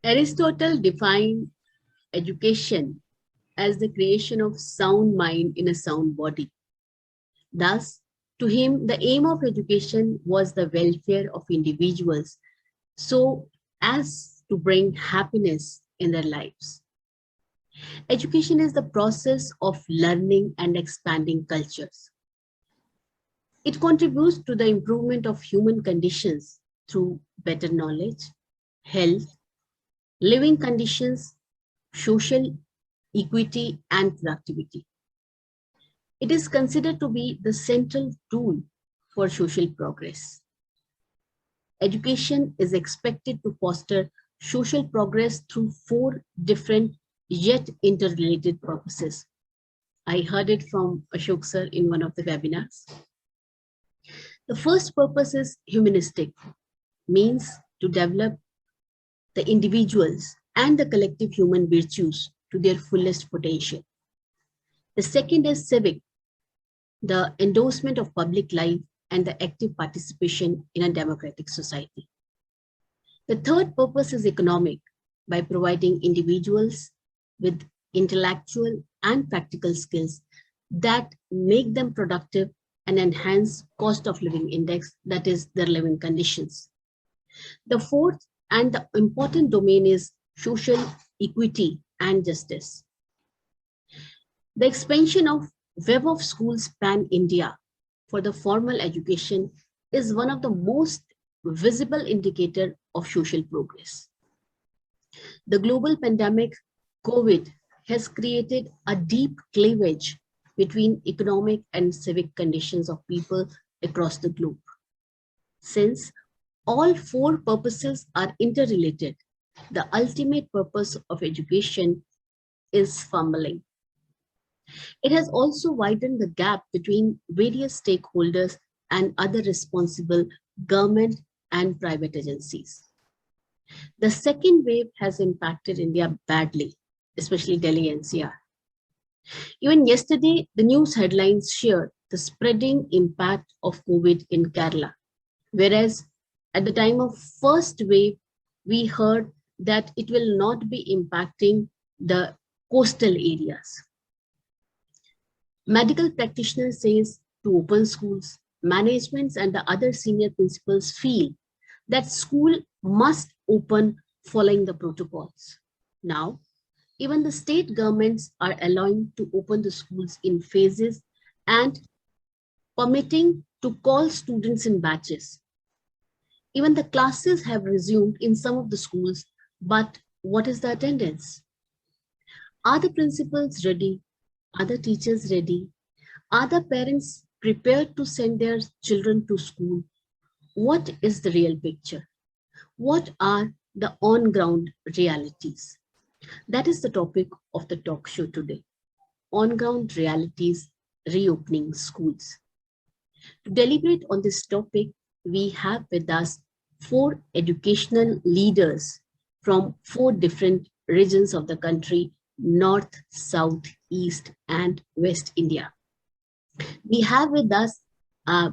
Aristotle defined education as the creation of sound mind in a sound body. Thus, to him, the aim of education was the welfare of individuals so as to bring happiness in their lives. Education is the process of learning and expanding cultures. It contributes to the improvement of human conditions through better knowledge, health, living conditions, social equity, and productivity. It is considered to be the central tool for social progress. Education is expected to foster social progress through four different yet interrelated purposes. I heard it from Ashok sir in one of the webinars. The first purpose is humanistic, means to develop the individuals and the collective human virtues to their fullest potential. The second is civic, the endorsement of public life and the active participation in a democratic society. The third purpose is economic, by providing individuals with intellectual and practical skills that make them productive and enhance cost of living index, that is their living conditions. The fourth and the important domain is social equity and justice. The expansion of web of schools pan-India for the formal education is one of the most visible indicator of social progress. The global pandemic, COVID, has created a deep cleavage between economic and civic conditions of people across the globe. Since all four purposes are interrelated, the ultimate purpose of education is fumbling. It has also widened the gap between various stakeholders and other responsible government and private agencies. The second wave has impacted India badly, especially Delhi NCR. Even yesterday, the news headlines shared the spreading impact of COVID in Kerala, whereas at the time of first wave, we heard that it will not be impacting the coastal areas. Medical practitioners says to open schools, managements and the other senior principals feel that school must open following the protocols. Now, even the state governments are allowing to open the schools in phases and permitting to call students in batches. Even the classes have resumed in some of the schools, but what is the attendance? Are the principals ready? Are the teachers ready? Are the parents prepared to send their children to school? What is the real picture? What are the on-ground realities? That is the topic of the talk show today. On-ground realities, reopening schools. To deliberate on this topic, we have with us four educational leaders from four different regions of the country: North, South, East, and West India. We have with us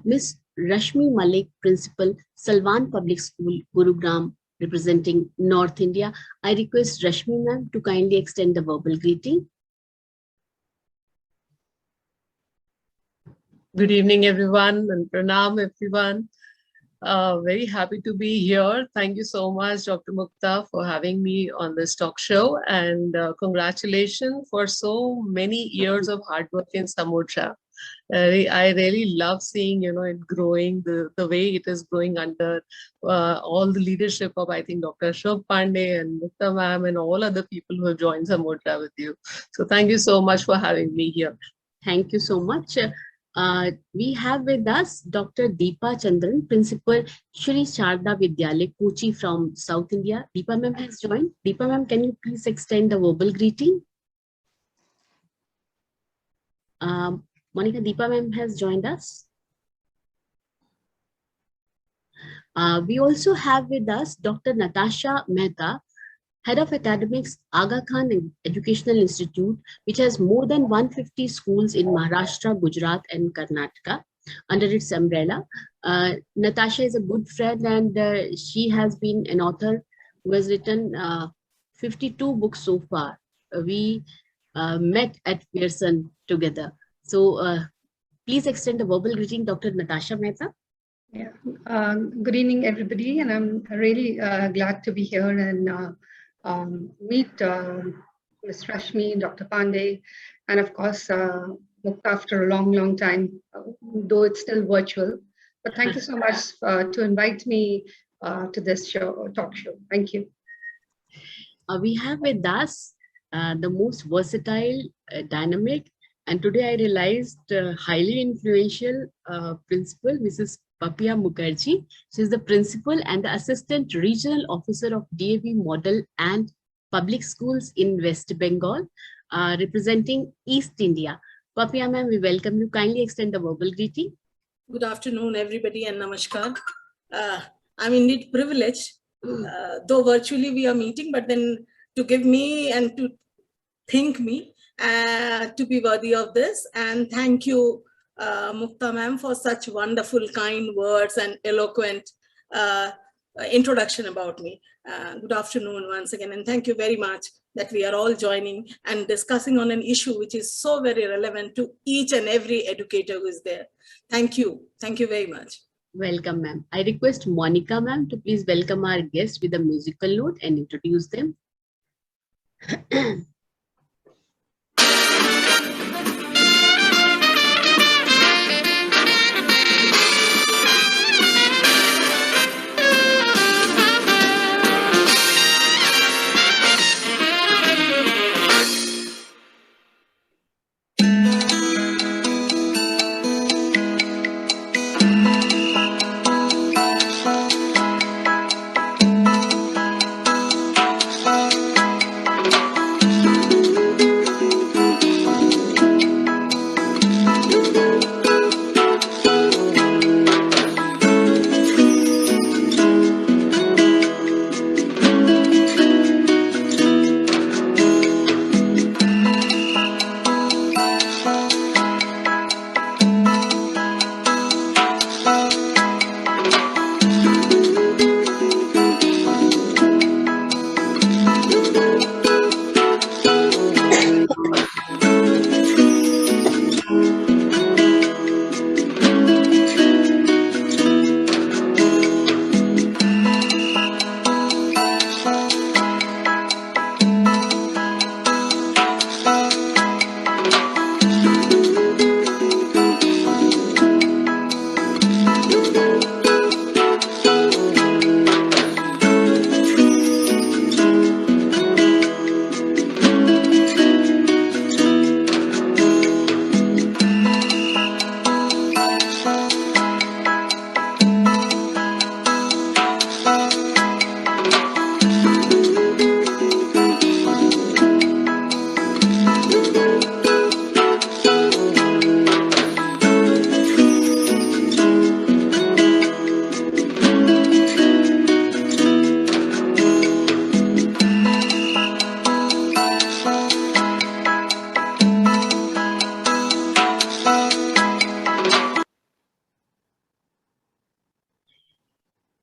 Ms. Rashmi Malik, Principal, Salwan Public School, Gurugram, representing North India. I request Rashmi ma'am to kindly extend the verbal greeting. Good evening, everyone, and pranam, everyone. Very happy to be here. Thank you so much, Dr. Mukta, for having me on this talk show, and congratulations for so many years of hard work in Samudra. I really love seeing, it growing the way it is growing under all the leadership of, I think, Dr. Ashok Pandey and Mukta ma'am and all other people who have joined Samudra with you. So thank you so much for having me here. Thank you so much. We have with us Dr. Deepa Chandran, Principal, Shri Sharda Vidyalaya, Kochi from South India. Deepa ma'am has joined. Deepa ma'am, can you please extend the verbal greeting? Monica, Deepa ma'am has joined us. We also have with us Dr. Natasha Mehta, Head of Academics, Aga Khan Educational Institute, which has more than 150 schools in Maharashtra, Gujarat, and Karnataka under its umbrella. Natasha is a good friend, and she has been an author who has written 52 books so far. We met at Pearson together. So please extend a verbal greeting, Dr. Natasha Mehta. Yeah. Good evening, everybody, and I'm really glad to be here and meet Ms. Rashmi, Dr. Pandey, and of course, Mukta after a long, long time, though it's still virtual. But thank you so much to invite me to this talk show. Thank you. We have with us the most versatile, dynamic, and today I realized highly influential principal, Mrs. Papia Mukherjee. She is the principal and the assistant regional officer of DAV Model and Public Schools in West Bengal, representing East India. Papia ma'am, we welcome you. Kindly extend the verbal greeting. Good afternoon, everybody, and namaskar. I'm indeed privileged, though virtually we are meeting, but then to give me and to think me to be worthy of this. And thank you, Mukta ma'am, for such wonderful, kind words and eloquent introduction about me. Good afternoon once again, and thank you very much that we are all joining and discussing on an issue which is so very relevant to each and every educator who is there. Thank you. Thank you very much. Welcome, ma'am. I request Monica, ma'am, to please welcome our guests with a musical note and introduce them.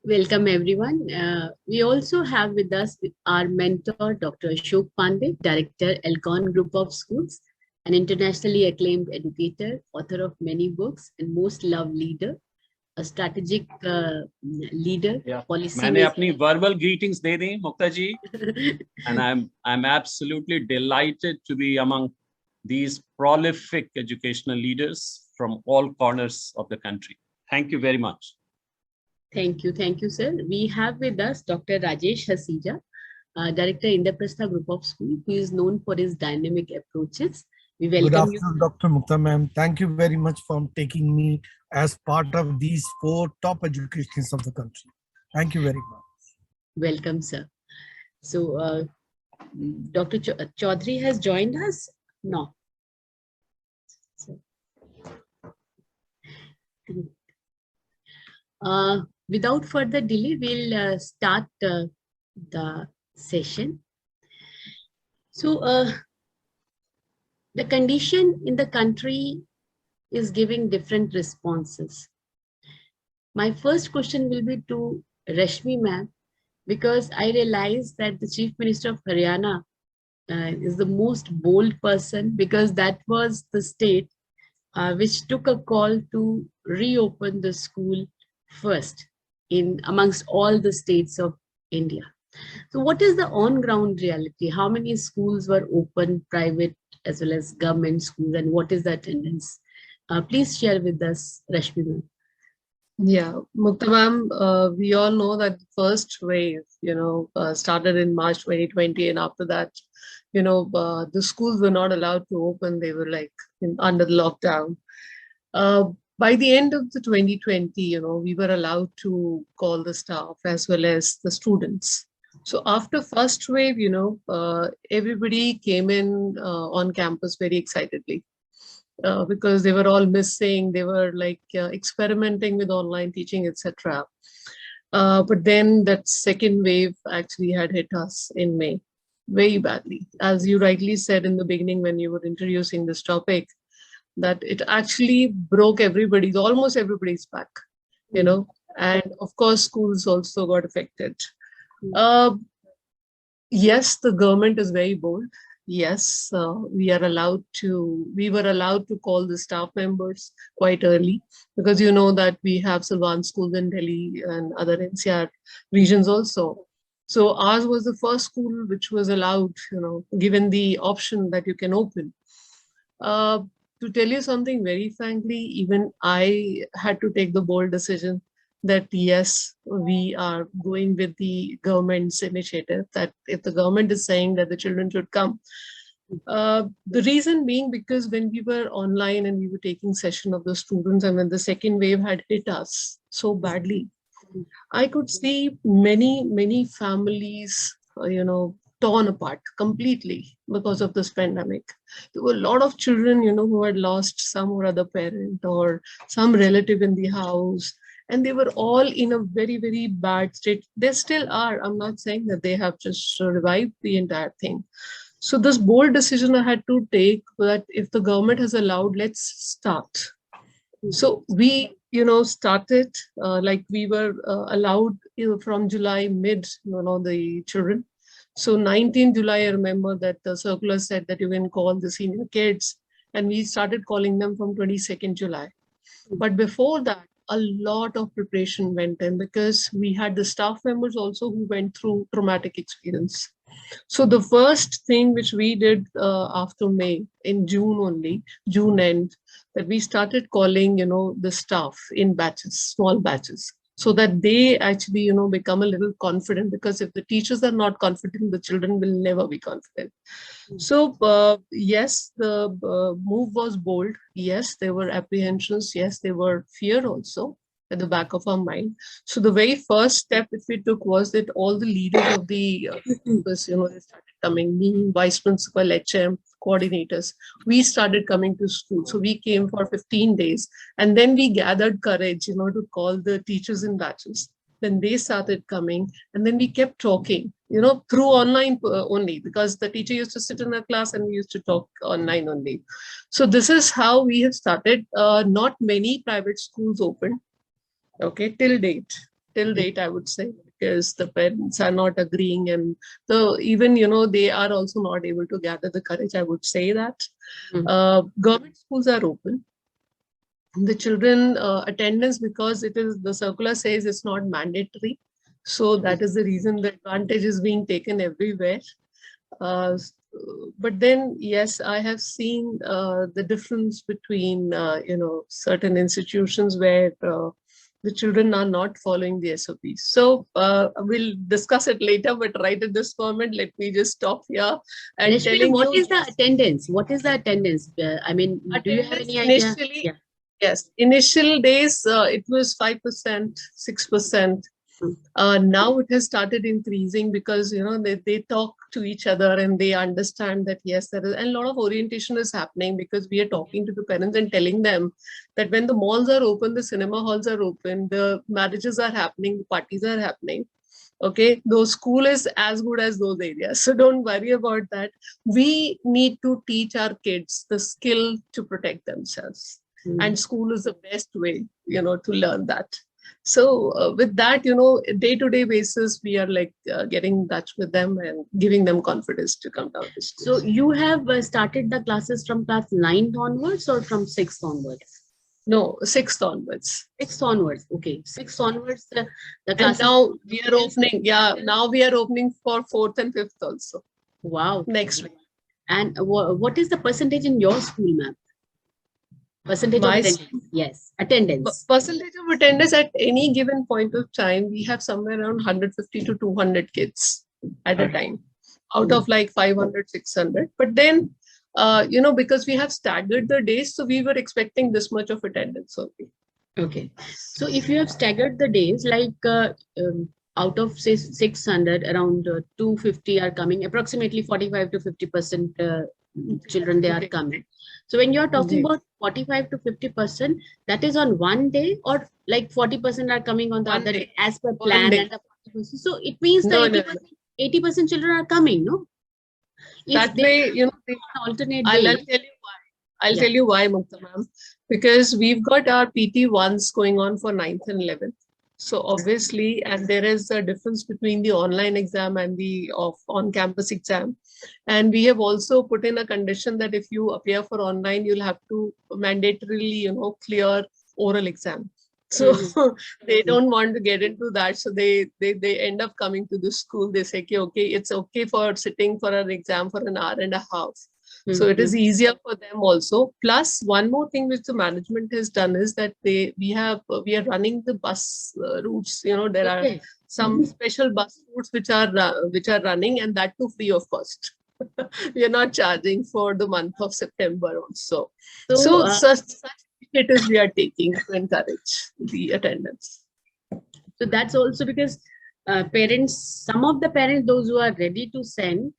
Welcome, everyone. We also have with us our mentor, Dr. Ashok Pandey, Director, Elcon Group of Schools, an internationally acclaimed educator, author of many books, and most loved leader, a strategic leader, policy. मैंने अपनी verbal greetings they the, Mukta ji, and I'm absolutely delighted to be among these prolific educational leaders from all corners of the country. Thank you very much. Thank you, sir. We have with us Dr. Rajesh Hasija, Director, Indraprastha Group of School, who is known for his dynamic approaches. We welcome Good afternoon, Dr. Mukta ma'am. Thank you very much for taking me as part of these 4 top educations of the country. Thank you very much. Welcome, sir. So, Dr. Chaudhary has joined us? No. Without further delay, we'll start the session. So, the condition in the country is giving different responses. My first question will be to Rashmi ma'am, because I realized that the Chief Minister of Haryana is the most bold person, because that was the state which took a call to reopen the school first in amongst all the states of India. So what is the on-ground reality? How many schools were open, private as well as government schools, and what is the attendance? Please share with us, Rashmi ma'am. Yeah, Mukta ma'am, we all know that the first wave, started in March 2020, and after that, the schools were not allowed to open. They were like under the lockdown. By the end of the 2020, we were allowed to call the staff as well as the students. So after first wave, everybody came in on campus very excitedly. Because they were all missing, they were like experimenting with online teaching, etc. But then that second wave actually had hit us in May very badly. As you rightly said in the beginning when you were introducing this topic, that it actually broke almost everybody's back, and of course schools also got affected. Yes, the government is very bold. Yes, we were allowed to call the staff members quite early, because you know that we have Silvan schools in Delhi and other NCR regions also. So ours was the first school which was allowed, given the option that you can open. To tell you something very frankly, even I had to take the bold decision that yes, we are going with the government's initiative, that if the government is saying that the children should come. The reason being because when we were online and we were taking session of the students, and when the second wave had hit us so badly, I could see many families, torn apart completely because of this pandemic. There were a lot of children, who had lost some or other parent or some relative in the house, and they were all in a very, very bad state. They still are. I'm not saying that they have just revived the entire thing. So this bold decision I had to take, that if the government has allowed, let's start. So we, started like we were allowed from July mid, the children. So 19 July, I remember that the circular said that you can call the senior kids, and we started calling them from 22nd July. But before that, a lot of preparation went in, because we had the staff members also who went through traumatic experience. So the first thing which we did after May, in June only, June end, that we started calling, the staff in batches, small batches, so that they actually, become a little confident, because if the teachers are not confident, the children will never be confident. So yes, the move was bold. Yes, there were apprehensions. Yes, there were fear also at the back of our mind. So the very first step which we took was that all the leaders of the campus, they started coming, me, vice principal, HM, coordinators, we started coming to school. So we came for 15 days, and then we gathered courage, to call the teachers in batches. Then they started coming, and then we kept talking, through online only, because the teacher used to sit in a class and we used to talk online only. So this is how we have started. Not many private schools opened. Okay, till date, I would say, because the parents are not agreeing, and even, they are also not able to gather the courage, I would say that. Government schools are open. The children attendance, because the circular says it's not mandatory. So that is the reason the advantage is being taken everywhere. But then, yes, I have seen the difference between, certain institutions where the children are not following the SOPs. So we'll discuss it later, but right at this moment, let me just stop here. And Rashmi, what is the attendance? What is the attendance? I mean, do you have any idea? Initially, yes, initial days, it was 5%, 6%. Now it has started increasing, because they talk to each other and they understand that yes, there is, and a lot of orientation is happening, because we are talking to the parents and telling them that when the malls are open, the cinema halls are open, the marriages are happening, the parties are happening. Okay, those school is as good as those areas, so don't worry about that. We need to teach our kids the skill to protect themselves, and school is the best way, to learn that. So with that, day-to-day basis, we are like getting in touch with them and giving them confidence to come down to school. So you have started the classes from class 9th onwards or from 6th onwards? No, 6th onwards. 6th onwards. Okay. 6th onwards, the And classes. now we are opening, now we are opening for 4th and 5th also Wow. next week. And what is the percentage in your school, ma'am? Percentage My of attendance. Yes, attendance. Percentage of attendance at any given point of time, we have somewhere around 150 to 200 kids at a time, out of like 500, 600. But then, because we have staggered the days, so we were expecting this much of attendance only. Okay. So if you have staggered the days, like out of say 600, around 250 are coming, approximately 45 to 50% children, they are Okay. coming. So when you're talking Okay. about 45 to 50%, that is on one day, or like 40% are coming on the One other day. day as per One plan, day. and the 40%. So it means No, the no, 80%, 80% children are coming, no? If That they way, on alternate I'll days, tell you why. I'll Yeah. tell you why, Mukta ma'am. Because we've got our PT1s going on for 9th and 11th. So obviously, and there is a difference between the online exam and the on-campus exam. And we have also put in a condition that if you appear for online, you'll have to mandatorily, clear oral exam. So they don't want to get into that. So they end up coming to the school. They say, okay, it's okay for sitting for an exam for an hour and a half. So it is easier for them also. Plus, one more thing which the management has done is that we are running the bus routes. There are Okay. some special bus routes which are running, and that too free of cost. We are not charging for the month of September also. So such initiatives we are taking to encourage the attendance. So that's also because some of the parents, those who are ready to send,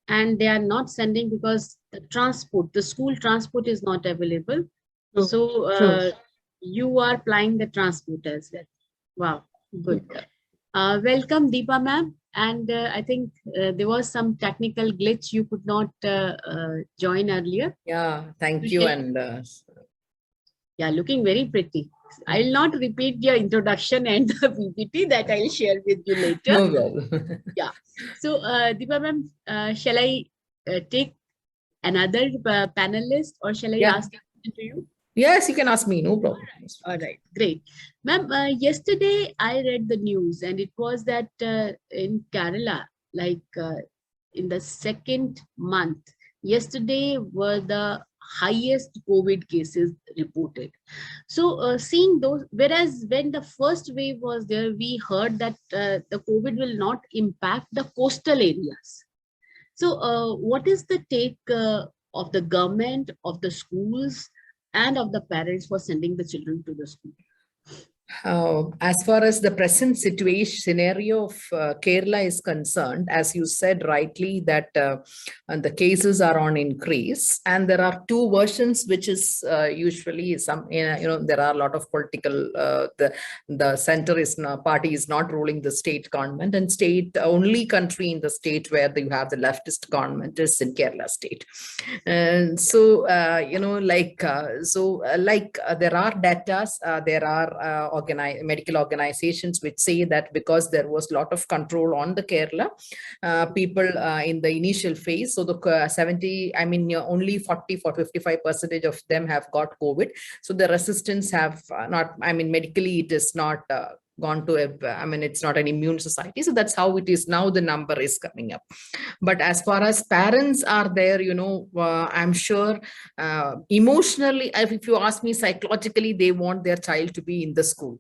and they are not sending because the school transport is not available. True, So you are applying the transport as well. Wow, good. Welcome, Deepa ma'am. And I think there was some technical glitch. You could not join earlier. Yeah, thank You you. share- And Yeah, looking very pretty. I'll not repeat your introduction and the PPT that I'll share with you later. no, well. So, Deepa ma'am, shall I take another panelist, or shall I Yeah. ask a question to you? Yes, you can ask me, no problem. All right, great. Ma'am, yesterday I read the news, and it was that in Kerala, like in the second month, yesterday were the highest COVID cases reported. So seeing those, whereas when the first wave was there, we heard that the COVID will not impact the coastal areas. So what is the take of the government, of the schools, and of the parents for sending the children to the school? As far as the present situation scenario of Kerala is concerned, as you said rightly, that the cases are on increase, and there are two versions, which is usually some, there are a lot of political, the center party is not ruling the state government, and only country in the state where you have the leftist government is in Kerala state. And so, there are data, there are medical organizations which say that because there was a lot of control on the Kerala people in the initial phase, so the only 40-55% of them have got COVID. So the resistance have medically it is not gone to it's not an immune society. So that's how it is now, the number is coming up. But as far as parents are there, I'm sure emotionally, if you ask me, psychologically, they want their child to be in the school.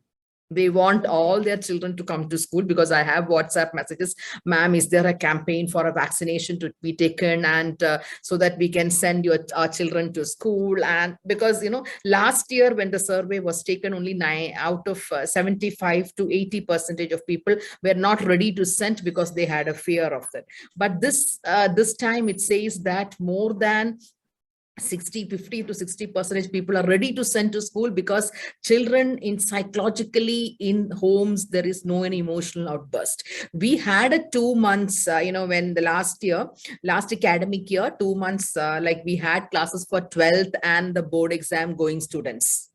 They want all their children to come to school, because I have WhatsApp messages, ma'am, is there a campaign for a vaccination to be taken, and so that we can send our children to school? And because, last year when the survey was taken, only 9 out of 75 to 80% of people were not ready to send because they had a fear of that. But this time it says that more than 50 to 60% people are ready to send to school, because children in psychologically in homes, there is no any emotional outburst. We had a 2 months, when the last academic year, 2 months, we had classes for 12th and the board exam going students.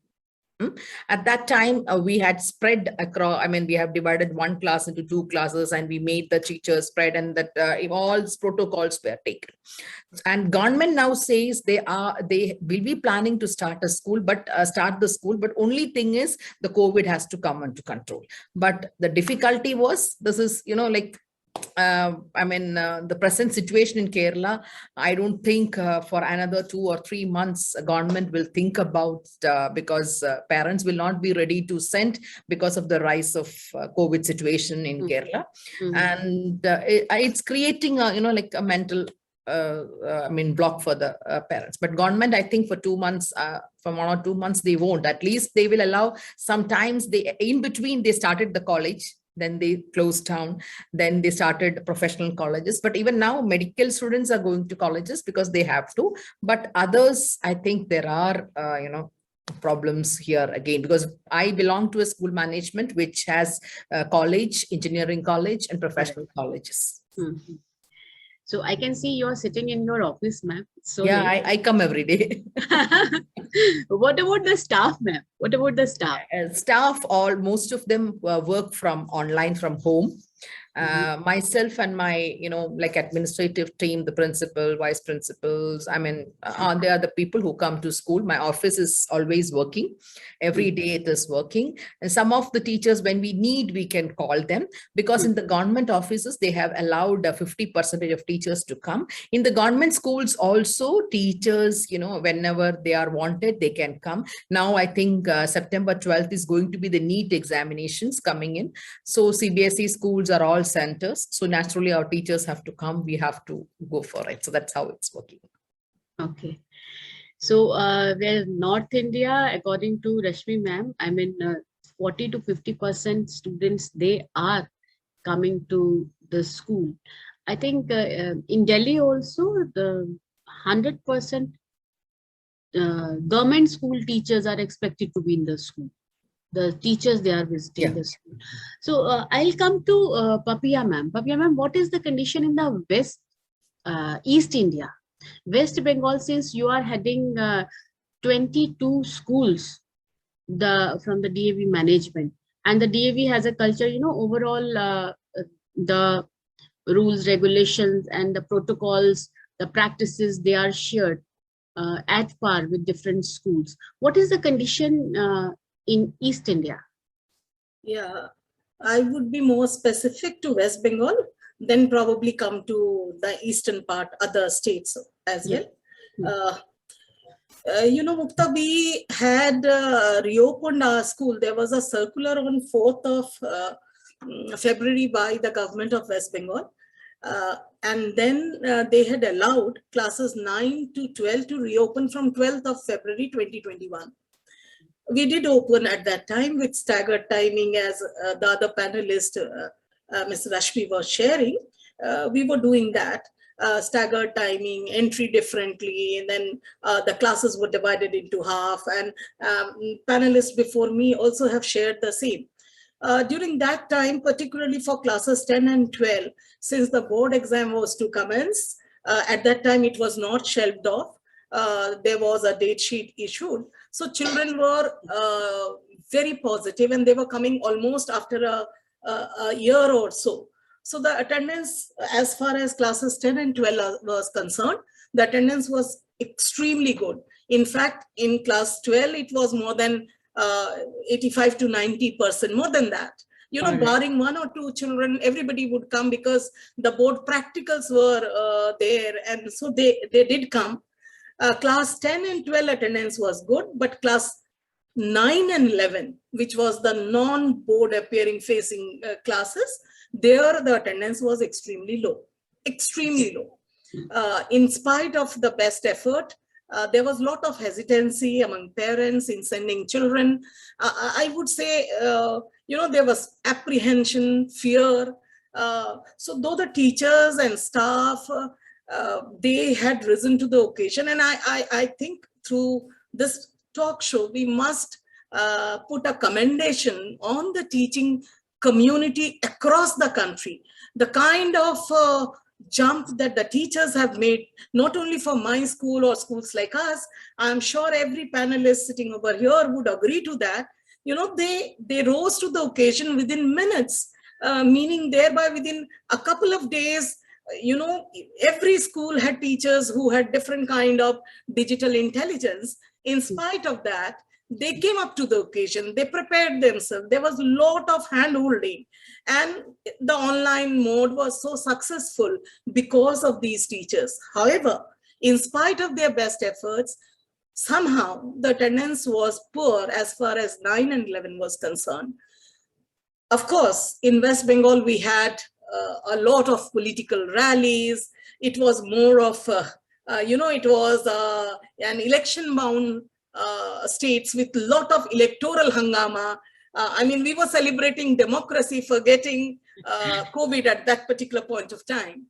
At that time, we had spread across, I mean, we have divided one class into 2 classes and we made the teachers spread, and that all protocols were taken. And government now says they will be planning to start the school, but only thing is the COVID has to come under control. But the difficulty was, this is, the present situation in Kerala, I don't think for another 2 or 3 months, government will think about, because parents will not be ready to send because of the rise of COVID situation in Kerala. And it's creating a mental block for the parents. But government, I think for 2 months, for 1 or 2 months, they won't. At least they will allow. Sometimes in between, they started the college, then they closed down, then they started professional colleges. But even now, medical students are going to colleges because they have to. But others, I think there are, problems here again, because I belong to a school management which has college, engineering college, and professional colleges. So I can see you're sitting in your office, ma'am. So yeah, I come every day. What about the staff, ma'am? What about the staff? Staff, most of them work from online, from home. Myself and my, administrative team, the principal, vice principals, they are the people who come to school. My office is always working. Every day it is working. And some of the teachers, when we need, we can call them, because in the government offices, they have allowed 50% of teachers to come. In the government schools also, teachers, whenever they are wanted, they can come. Now, I think September 12th is going to be the NEET examinations coming in. So CBSE schools are all centers. So naturally, our teachers have to come. We have to go for it. So that's how it's working. Okay. So where North India, according to Rashmi ma'am, 40 to 50% students, they are coming to the school. I think in Delhi also, the 100% government school teachers are expected to be in the school. The teachers, they are visiting the school. So I'll come to Papiya ma'am. Papiya ma'am, what is the condition in the East India? West Bengal, since you are heading 22 schools from the DAV management, and the DAV has a culture, overall the rules, regulations, and the protocols, the practices, they are shared at par with different schools. What is the condition in East India? Yeah, I would be more specific to West Bengal, then probably come to the eastern part, other states as well. Mukta, we had reopened our school. There was a circular on 4th of February by the government of West Bengal. And then they had allowed classes 9 to 12 to reopen from 12th of February 2021. We did open at that time with staggered timing, as the other panelist, Ms. Rashmi, was sharing. We were doing that, staggered timing, entry differently, and then the classes were divided into half. And panelists before me also have shared the same. During that time, particularly for classes 10 and 12, since the board exam was to commence, at that time it was not shelved off. There was a date sheet issued. So children were very positive, and they were coming almost after a year or so. So the attendance, as far as classes 10 and 12 was concerned, the attendance was extremely good. In fact, in class 12, it was more than 85 to 90%, more than that. Barring 1 or 2 children, everybody would come because the board practicals were there, and so they did come. Class 10 and 12 attendance was good, but class 9 and 11, which was the non-board appearing facing classes, there the attendance was extremely low, extremely low. In spite of the best effort, there was a lot of hesitancy among parents in sending children. I would say, there was apprehension, fear. So though the teachers and staff, they had risen to the occasion. And I think through this talk show, we must put a commendation on the teaching community across the country. The kind of jump that the teachers have made, not only for my school or schools like us, I'm sure every panelist sitting over here would agree to that. You know, they rose to the occasion within minutes, meaning thereby within a couple of days, you know, every school had teachers who had different kind of digital intelligence. In spite of that, they came up to the occasion, they prepared themselves. There was a lot of hand-holding, and the online mode was so successful because of these teachers. However, in spite of their best efforts, somehow the attendance was poor as far as 9 and 11 was concerned. Of course, in West Bengal, we had a lot of political rallies. It was more of, you know, it was an election-bound states with a lot of electoral hangama. I mean, we were celebrating democracy, forgetting COVID at that particular point of time.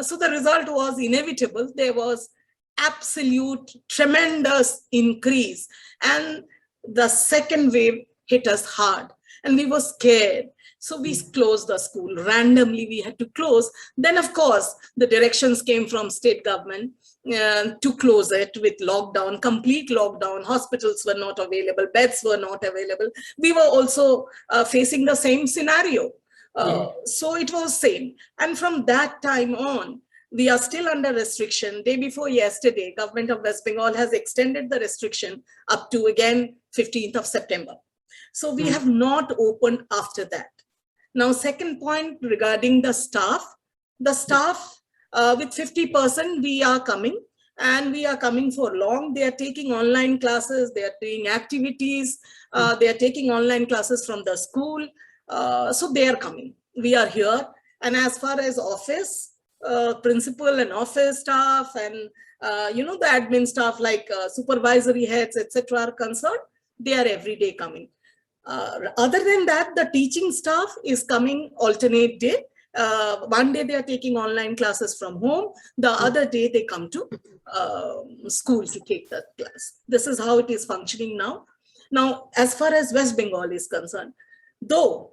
So the result was inevitable. There was absolute tremendous increase, and the second wave hit us hard, and we were scared. So we closed the school. Randomly, we had to close. Then, of course, the directions came from state government to close it with lockdown, complete lockdown. Hospitals were not available, beds were not available. We were also facing the same scenario. So it was same. And from that time on, we are still under restriction. Day before yesterday, Government of West Bengal has extended the restriction up to, again, 15th of September. So we have not opened after that. Now, second point regarding the staff with 50%, we are coming, and we are coming for long. They are taking online classes, they are doing activities, they are taking online classes from the school. So they are coming. We are here. And as far as office, principal and office staff and, you know, the admin staff like supervisory heads, etc. are concerned, they are every day coming. Other than that, the teaching staff is coming alternate day. One day they are taking online classes from home. The other day they come to school to take the class. This is how it is functioning now. Now, as far as West Bengal is concerned, though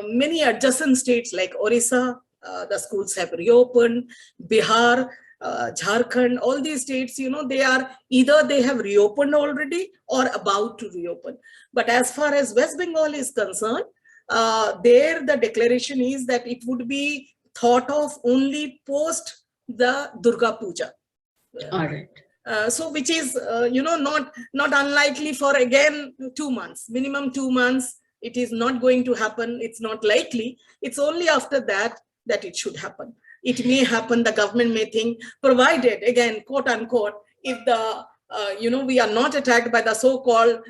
many adjacent states like Orissa, the schools have reopened, Bihar, Jharkhand, all these states, you know, they are either they have reopened already or about to reopen. But as far as West Bengal is concerned, there the declaration is that it would be thought of only post the Durga Puja. All right. So which is, you know, not unlikely for, again, 2 months, minimum 2 months. It is not going to happen. It's not likely. It's only after that it should happen. It may happen, the government may think, provided, again, quote unquote, if the, you know, we are not attacked by the so-called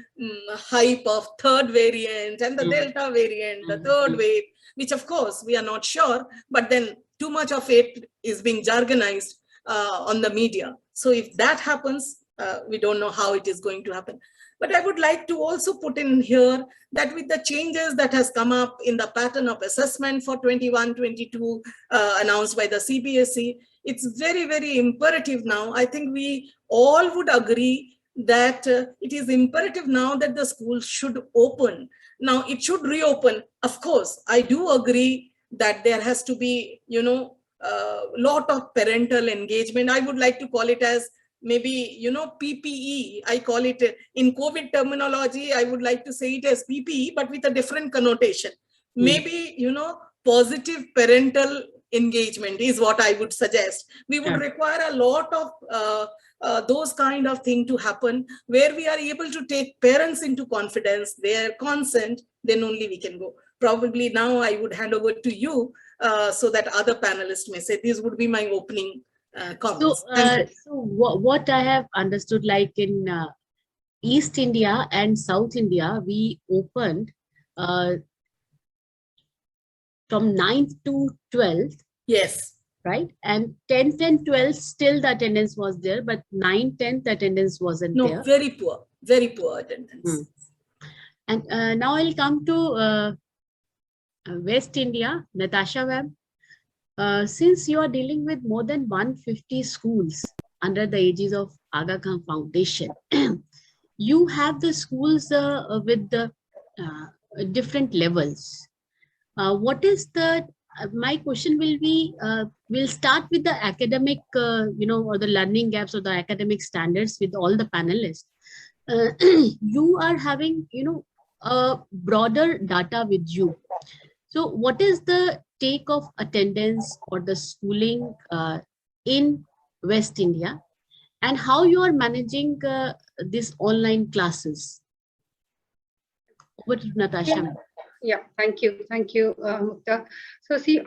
hype of third variant and the Delta variant, the third wave, which of course we are not sure, but then too much of it is being jargonized on the media. So if that happens, we don't know how it is going to happen. But I would like to also put in here that with the changes that has come up in the pattern of assessment for 21-22 announced by the CBSE, it's very, very imperative now. I think we all would agree that it is imperative now that the schools should open. Now, it should reopen. Of course, I do agree that there has to be, you know, a lot of parental engagement. I would like to call it as maybe, you know, PPE. I call it in COVID terminology, I would like to say it as PPE, but with a different connotation. Maybe, you know, positive parental engagement is what I would suggest. We would require a lot of those kind of thing to happen, where we are able to take parents into confidence, their consent, then only we can go. Probably now I would hand over to you so that other panelists may say. These would be my opening comments. So what I have understood, like in East India and South India, we opened from 9th to 12th. Yes. Right? And 10th and 12th, still the attendance was there, but 9th, 10th attendance wasn't there. No, very poor attendance. And now I'll come to West India, Natasha ma'am. Since you are dealing with more than 150 schools under the aegis of Aga Khan Foundation, you have the schools with the different levels. What is the my question will be, we'll start with the academic, or the learning gaps or the academic standards with all the panelists. You are having, a broader data with you. So what is the take of attendance or the schooling in West India, and how you are managing these online classes? Over to Natasha. Yeah, thank you, Mukta. So see,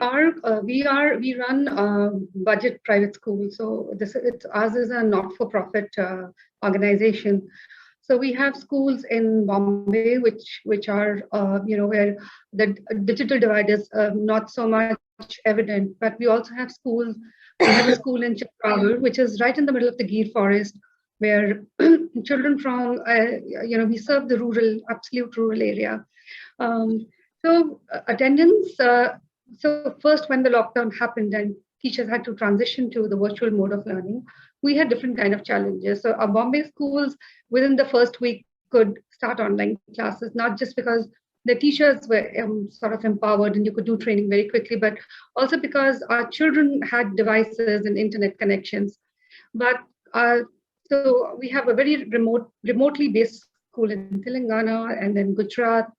we run budget private school. So ours is a not-for-profit organization. So we have schools in Bombay, which are where the digital divide is not so much evident. But we also have schools. We have a school in Chittagong, which is right in the middle of the Gir forest, where children from we serve the absolute rural area. So attendance. So first, when the lockdown happened and teachers had to transition to the virtual mode of learning, we had different kind of challenges. So our Bombay schools, within the first week, could start online classes, not just because the teachers were sort of empowered and you could do training very quickly, but also because our children had devices and internet connections. But so we have a very remotely based school in Telangana and then Gujarat.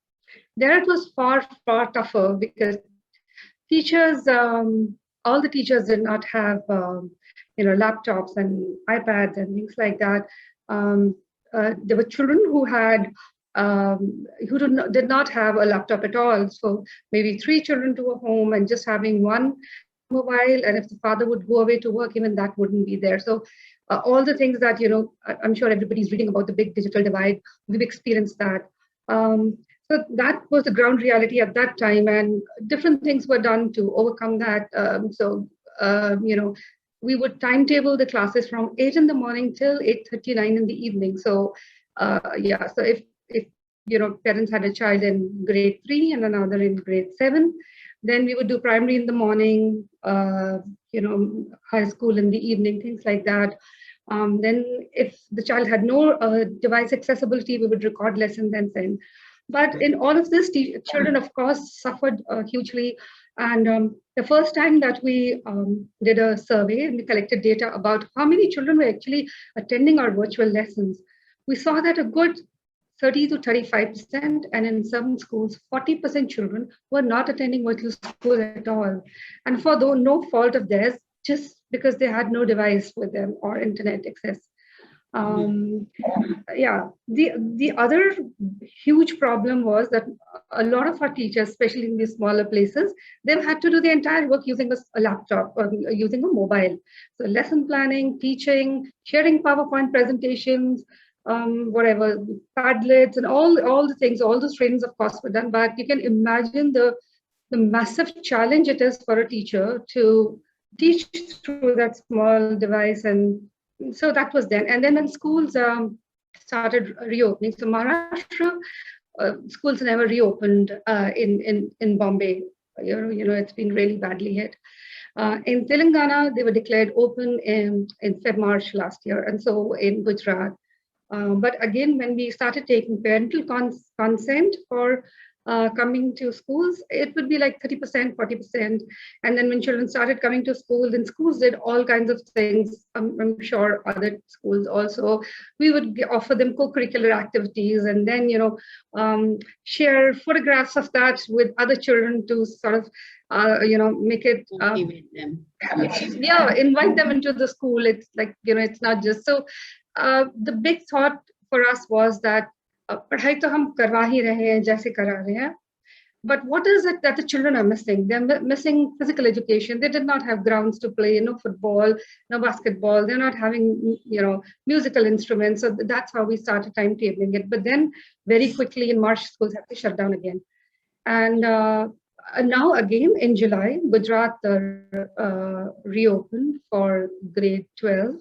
There it was far, far tougher because teachers, all the teachers did not have, laptops and iPads and things like that. There were children who had, who did not have a laptop at all. So maybe 3 children to a home and just having one mobile. And if the father would go away to work, even that wouldn't be there. So all the things that, I'm sure everybody's reading about the big digital divide. We've experienced that. So that was the ground reality at that time, and different things were done to overcome that. We would timetable the classes from 8 in the morning till 8:39 in the evening. So, so if parents had a child in grade 3 and another in grade 7, then we would do primary in the morning, high school in the evening, things like that. Then if the child had no device accessibility, we would record lessons and send. But in all of this, children, of course, suffered hugely. And the first time that we did a survey and we collected data about how many children were actually attending our virtual lessons, we saw that a good 30 to 35%, and in some schools, 40% children were not attending virtual school at all. And for no fault of theirs, just because they had no device with them or internet access. The other huge problem was that a lot of our teachers, especially in these smaller places, they've had to do the entire work using a laptop or using a mobile. So lesson planning, teaching, sharing PowerPoint presentations, whatever, Padlets and all the things, all those trainings of course were done, but you can imagine the massive challenge it is for a teacher to teach through that small device. And so that was then. And then when schools started reopening, so Maharashtra, schools never reopened in Bombay. It's been really badly hit. In Telangana, they were declared open in March last year, and so in Gujarat. But again, when we started taking parental consent for coming to schools, it would be like 30%, 40%. And then when children started coming to school, then schools did all kinds of things. I'm sure other schools also. We would offer them co-curricular activities and then, share photographs of that with other children to sort of, make it, invite them into the school. It's like, it's not just, so the big thought for us was that पढ़ाई तो हम करवा ही रहे हैं जैसे करा रहे हैं, but what is it that the children are missing? They're missing physical education. They did not have grounds to play, no football, no basketball. They're not having, musical instruments. So that's how we started timetabling it. But then very quickly in March, schools have to shut down again. And now again in July, Gujarat reopened for grade 12.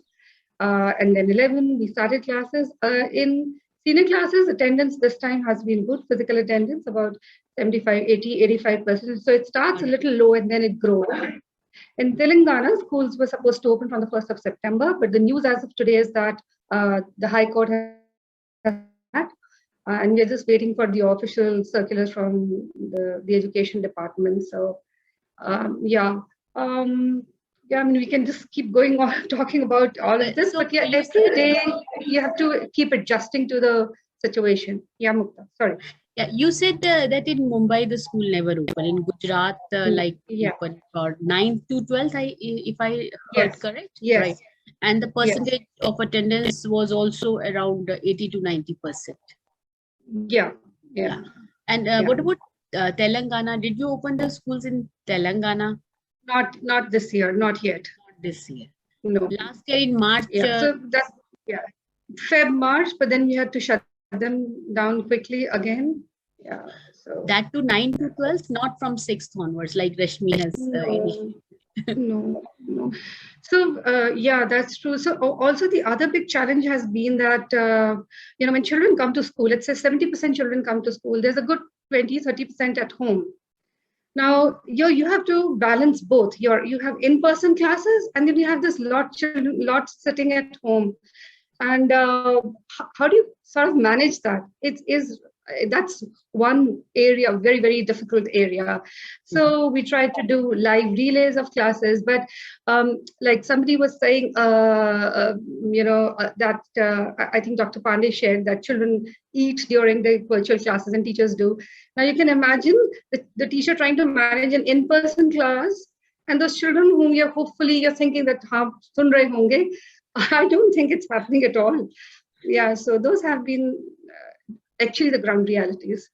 And then 11, we started classes. In senior classes, attendance this time has been good. Physical attendance, about 75, 80, 85%. So it starts a little low and then it grows. In Telangana, schools were supposed to open from the 1st of September, but the news as of today is that the High Court has and we're just waiting for the official circulars from the Education Department. So Yeah. Yeah, I mean, we can just keep going on talking about all of this, So but yeah, you every day you have to keep adjusting to the situation. Yeah, Mukta, sorry. Yeah, you said that in Mumbai the school never opened. In Gujarat, like Yeah. open for 9th to 12th, if I heard Yes. correct, Yes. right? And the percentage of attendance was also around 80 to 90%. Yeah. Yeah. And Yeah. what about Telangana? Did you open the schools in Telangana? Not this year, not yet. Not this year. No. Last year in March. Yeah. So that, yeah, Feb, March, but then we had to shut them down quickly again. Yeah. So that to 9 to 12th, not from 6th onwards, like Rashmi has initiated. No. So yeah, that's true. So also the other big challenge has been that when children come to school, let's say 70% children come to school, there's a good 20-30% at home. Now you have to balance both. You have in-person classes, and then you have this lot sitting at home. And how do you sort of manage that? That's one area, very, very difficult area. So we tried to do live relays of classes, but like somebody was saying, that I think Dr. Pandey shared that children eat during the virtual classes and teachers do. Now you can imagine the teacher trying to manage an in-person class and those children whom you're thinking that sun rahe honge. I don't think it's happening at all. Yeah, so those have been actually the ground realities.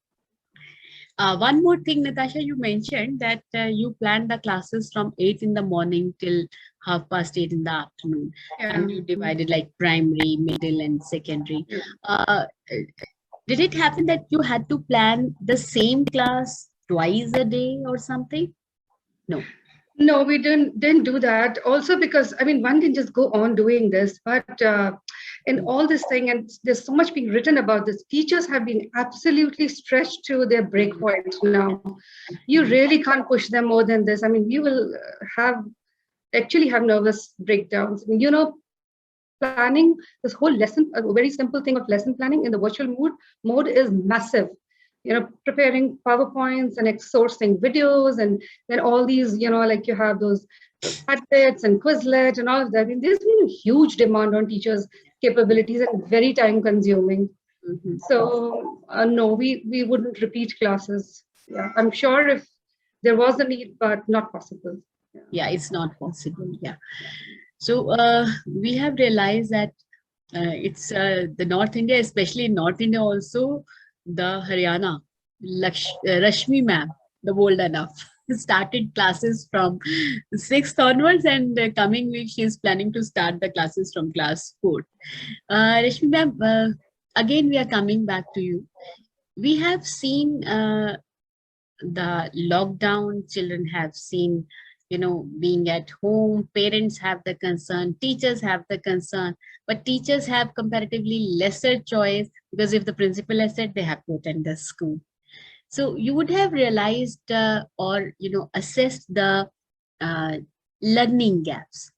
One more thing, Natasha, you mentioned that you planned the classes from 8 in the morning till 8:30 in the afternoon. Yeah. And you divided like primary, middle, and secondary. Did it happen that you had to plan the same class twice a day or something? No. No, we didn't do that. Also because, I mean, one can just go on doing this, but in all this thing, and there's so much being written about this, teachers have been absolutely stretched to their breakpoint now. You really can't push them more than this. I mean, we will actually have nervous breakdowns. I mean, planning this whole lesson, a very simple thing of lesson planning in the virtual mode is massive. Preparing PowerPoints and sourcing videos, and then all these, like you have those Padlets and Quizlet and all of that. I mean, there's been a huge demand on teachers' capabilities and very time consuming. Mm-hmm. So no, we wouldn't repeat classes. Yeah, I'm sure if there was a need, but not possible. Yeah, it's not possible. Yeah. So we have realized that it's the North India, especially in North India also, the Haryana, Rashmi ma'am, the bold enough, started classes from 6th onwards, and coming week she is planning to start the classes from class 4. Rashmi ma'am, again we are coming back to you. We have seen the lockdown, children have seen, being at home, parents have the concern, teachers have the concern, but teachers have comparatively lesser choice because if the principal has said, they have to attend the school. So you would have realized or assessed the learning gaps.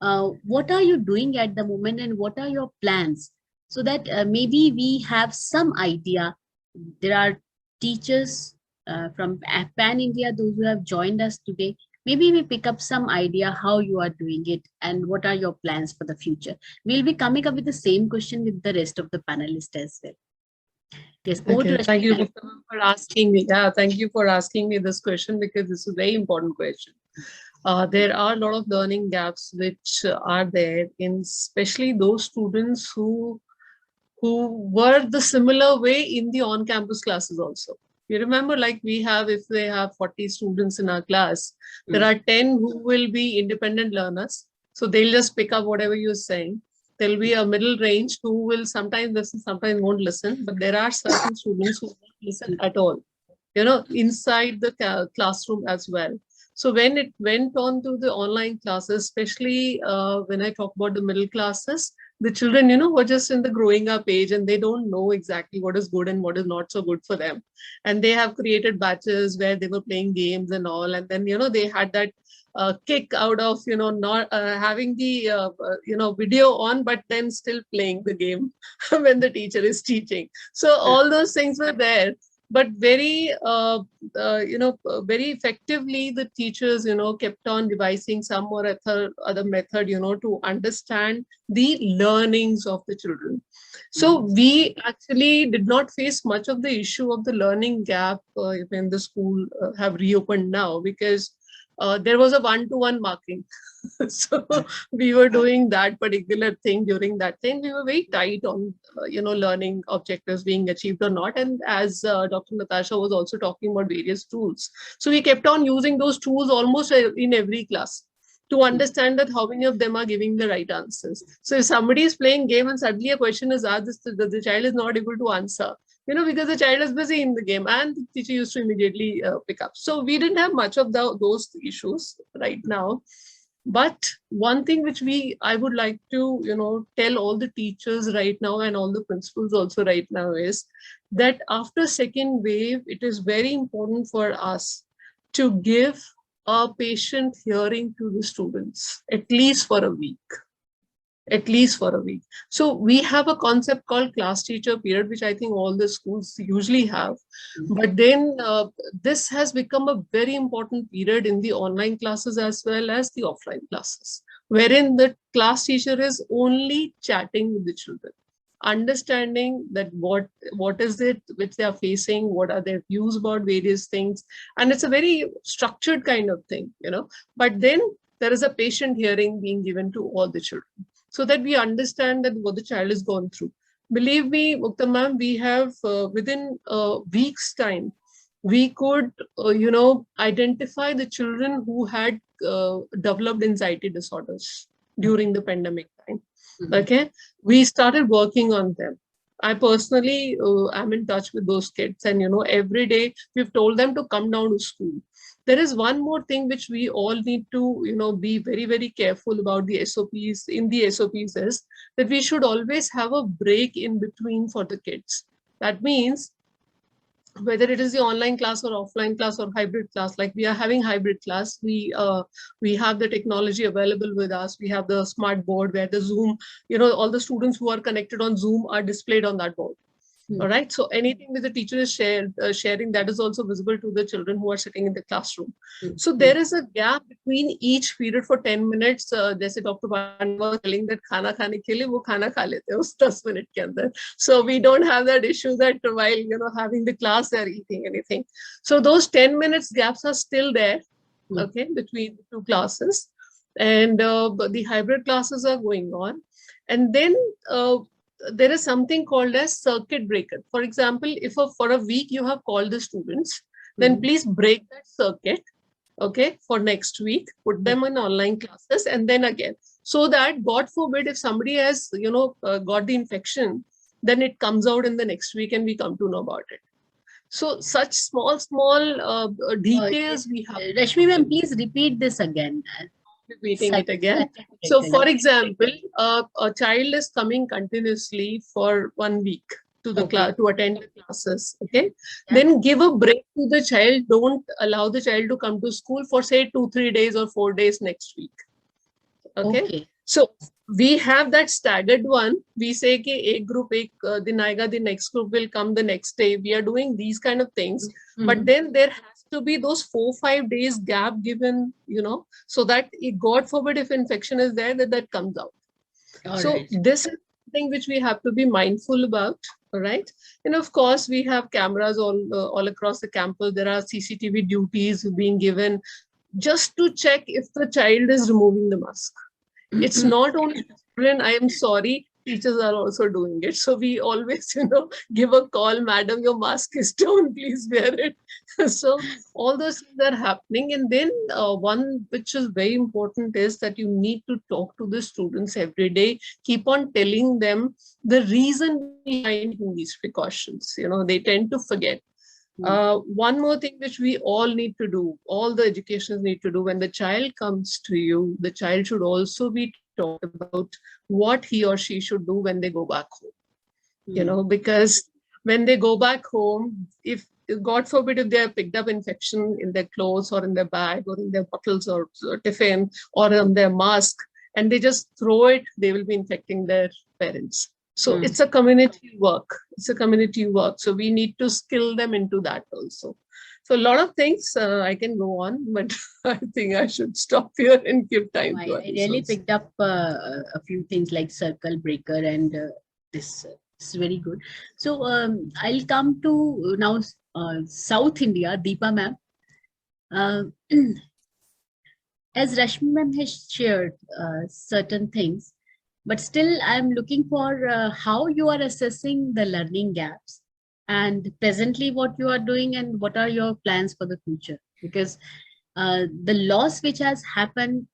What are you doing at the moment, and what are your plans, so that maybe we have some idea? There are teachers from Pan India, those who have joined us today. Maybe we pick up some idea how you are doing it and what are your plans for the future. We'll be coming up with the same question with the rest of the panelists as well. Yes, okay, thank you for asking me. Yeah, thank you for asking me this question, because this is a very important question. There are a lot of learning gaps which are there, in especially those students who were the similar way in the on-campus classes also. You remember, like if they have 40 students in our class, there are 10 who will be independent learners. So they'll just pick up whatever you're saying. There'll be a middle range who will sometimes listen, sometimes won't listen. But there are certain students who won't listen at all, inside the classroom as well. So when it went on to the online classes, especially when I talk about the middle classes, the children, were just in the growing up age, and they don't know exactly what is good and what is not so good for them. And they have created batches where they were playing games and all. And then, they had that kick out of, not having the, video on, but then still playing the game when the teacher is teaching. So all those things were there. but very, very effectively, the teachers, kept on devising some or other method, to understand the learnings of the children. So we actually did not face much of the issue of the learning gap when the school have reopened now, because there was a one-to-one marking. So we were doing that particular thing during that thing. We were very tight on, learning objectives being achieved or not. And as Dr. Natasha was also talking about various tools. So we kept on using those tools almost in every class to understand that how many of them are giving the right answers. So if somebody is playing game and suddenly a question is asked, the child is not able to answer, because the child is busy in the game, and the teacher used to immediately pick up. So we didn't have much of those issues right now. But one thing which I would like to, tell all the teachers right now and all the principals also right now is that after second wave, it is very important for us to give a patient hearing to the students, at least for a week. So we have a concept called class teacher period, which I think all the schools usually have. But then this has become a very important period in the online classes as well as the offline classes, wherein the class teacher is only chatting with the children, understanding that what is it which they are facing, what are their views about various things. And it's a very structured kind of thing, but then there is a patient hearing being given to all the children, so that we understand that what the child has gone through. Believe me, Mukta ma'am, we have within a week's time, we could, identify the children who had developed anxiety disorders during the pandemic time. Okay, we started working on them. I personally am in touch with those kids, and every day we've told them to come down to school. There is one more thing which we all need to, be very, very careful about the SOPs. In the SOPs is that we should always have a break in between for the kids. That means whether it is the online class or offline class or hybrid class, like we are having hybrid class, we have the technology available with us. We have the smart board where the Zoom, all the students who are connected on Zoom are displayed on that board. All right. So anything that the teacher is sharing, that is also visible to the children who are sitting in the classroom. So there is a gap between each period for 10 minutes. Jaise Dr. Pan was telling that khana khane ke liye wo khana kha lete hain us 10 minute ke andar. So we don't have that issue that while having the class they are eating anything. So those 10 minutes gaps are still there, okay, between the two classes, and the hybrid classes are going on, and then. There is something called as circuit breaker. For example, if for a week you have called the students, then please break that circuit, okay, for next week, put them in online classes, and then again, so that God forbid if somebody has, got the infection, then it comes out in the next week and we come to know about it. So such small details we have. Rashmi ma'am, please repeat this again. Repeating it again. So for example, a child is coming continuously for 1 week to the class to attend the classes. Okay. Yeah. Then give a break to the child. Don't allow the child to come to school for say 2-3 days or 4 days next week. Okay. So we have that staggered one. We say ki ek group ek din aayega, the next group will come the next day. We are doing these kind of things. But then there has to be those 4-5 days gap given, so that God forbid if infection is there, that comes out. This is something which we have to be mindful about. All right. And of course, we have cameras all across the campus. There are CCTV duties being given just to check if the child is removing the mask. It's not only children, I am sorry, teachers are also doing it. So we always, give a call, madam, your mask is down, please wear it. So all those things are happening. And then one which is very important is that you need to talk to the students every day, keep on telling them the reason behind these precautions. They tend to forget. One more thing which we all need to do, all the educationists need to do, when the child comes to you, the child should also be taught about what he or she should do when they go back home. Because when they go back home, if God forbid if they have picked up infection in their clothes or in their bag or in their bottles or tiffin or on their mask, and they just throw it, they will be infecting their parents. So Hmm. it's a community work. It's a community work. So we need to skill them into that also. So a lot of things I can go on, but I think I should stop here and give time I to others. really also. picked up a few things like circle breaker and this. This is very good. So I'll come to now South India, Deepa ma'am. Uh, as Rashmi ma'am has shared certain things, but still I'm looking for how you are assessing the learning gaps and presently what you are doing and what are your plans for the future, because the loss which has happened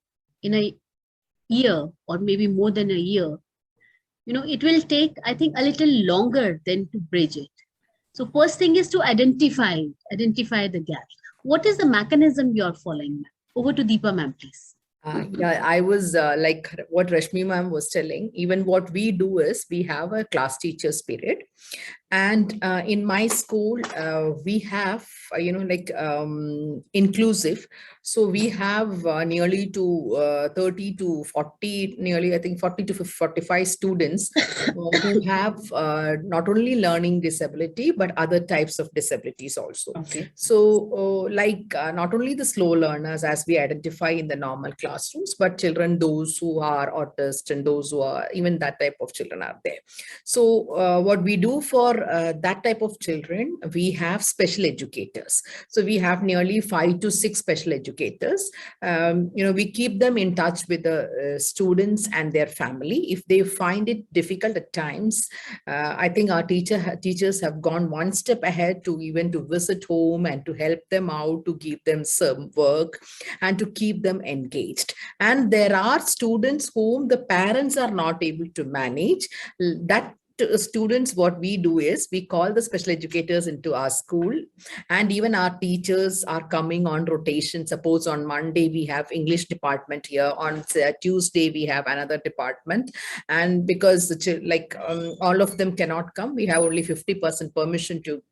in a year or maybe more than a year, it will take, I think, a little longer than to bridge it. So first thing is to identify the gaps. What is the mechanism you are following, ma'am? Over to Deepa ma'am, please. Yeah, I was like what Rashmi ma'am was telling, even what we do is we have a class teachers period. And in my school, we have, inclusive. So we have nearly to 30 to 40, nearly, I think 40 to 45 students who have not only learning disability, but other types of disabilities also. Okay. So not only the slow learners as we identify in the normal classrooms, but children, those who are autists and those who are even that type of children are there. So what we do for that type of children, we have special educators. So we have nearly 5 to 6 special educators. We keep them in touch with the students and their family. If they find it difficult at times, I think our teachers have gone one step ahead to even to visit home and to help them out, to give them some work and to keep them engaged. And there are students whom the parents are not able to manage. That students, what we do is we call the special educators into our school, and even our teachers are coming on rotation. Suppose on Monday we have English department here, on Tuesday we have another department, and because all of them cannot come, we have only 50% permission to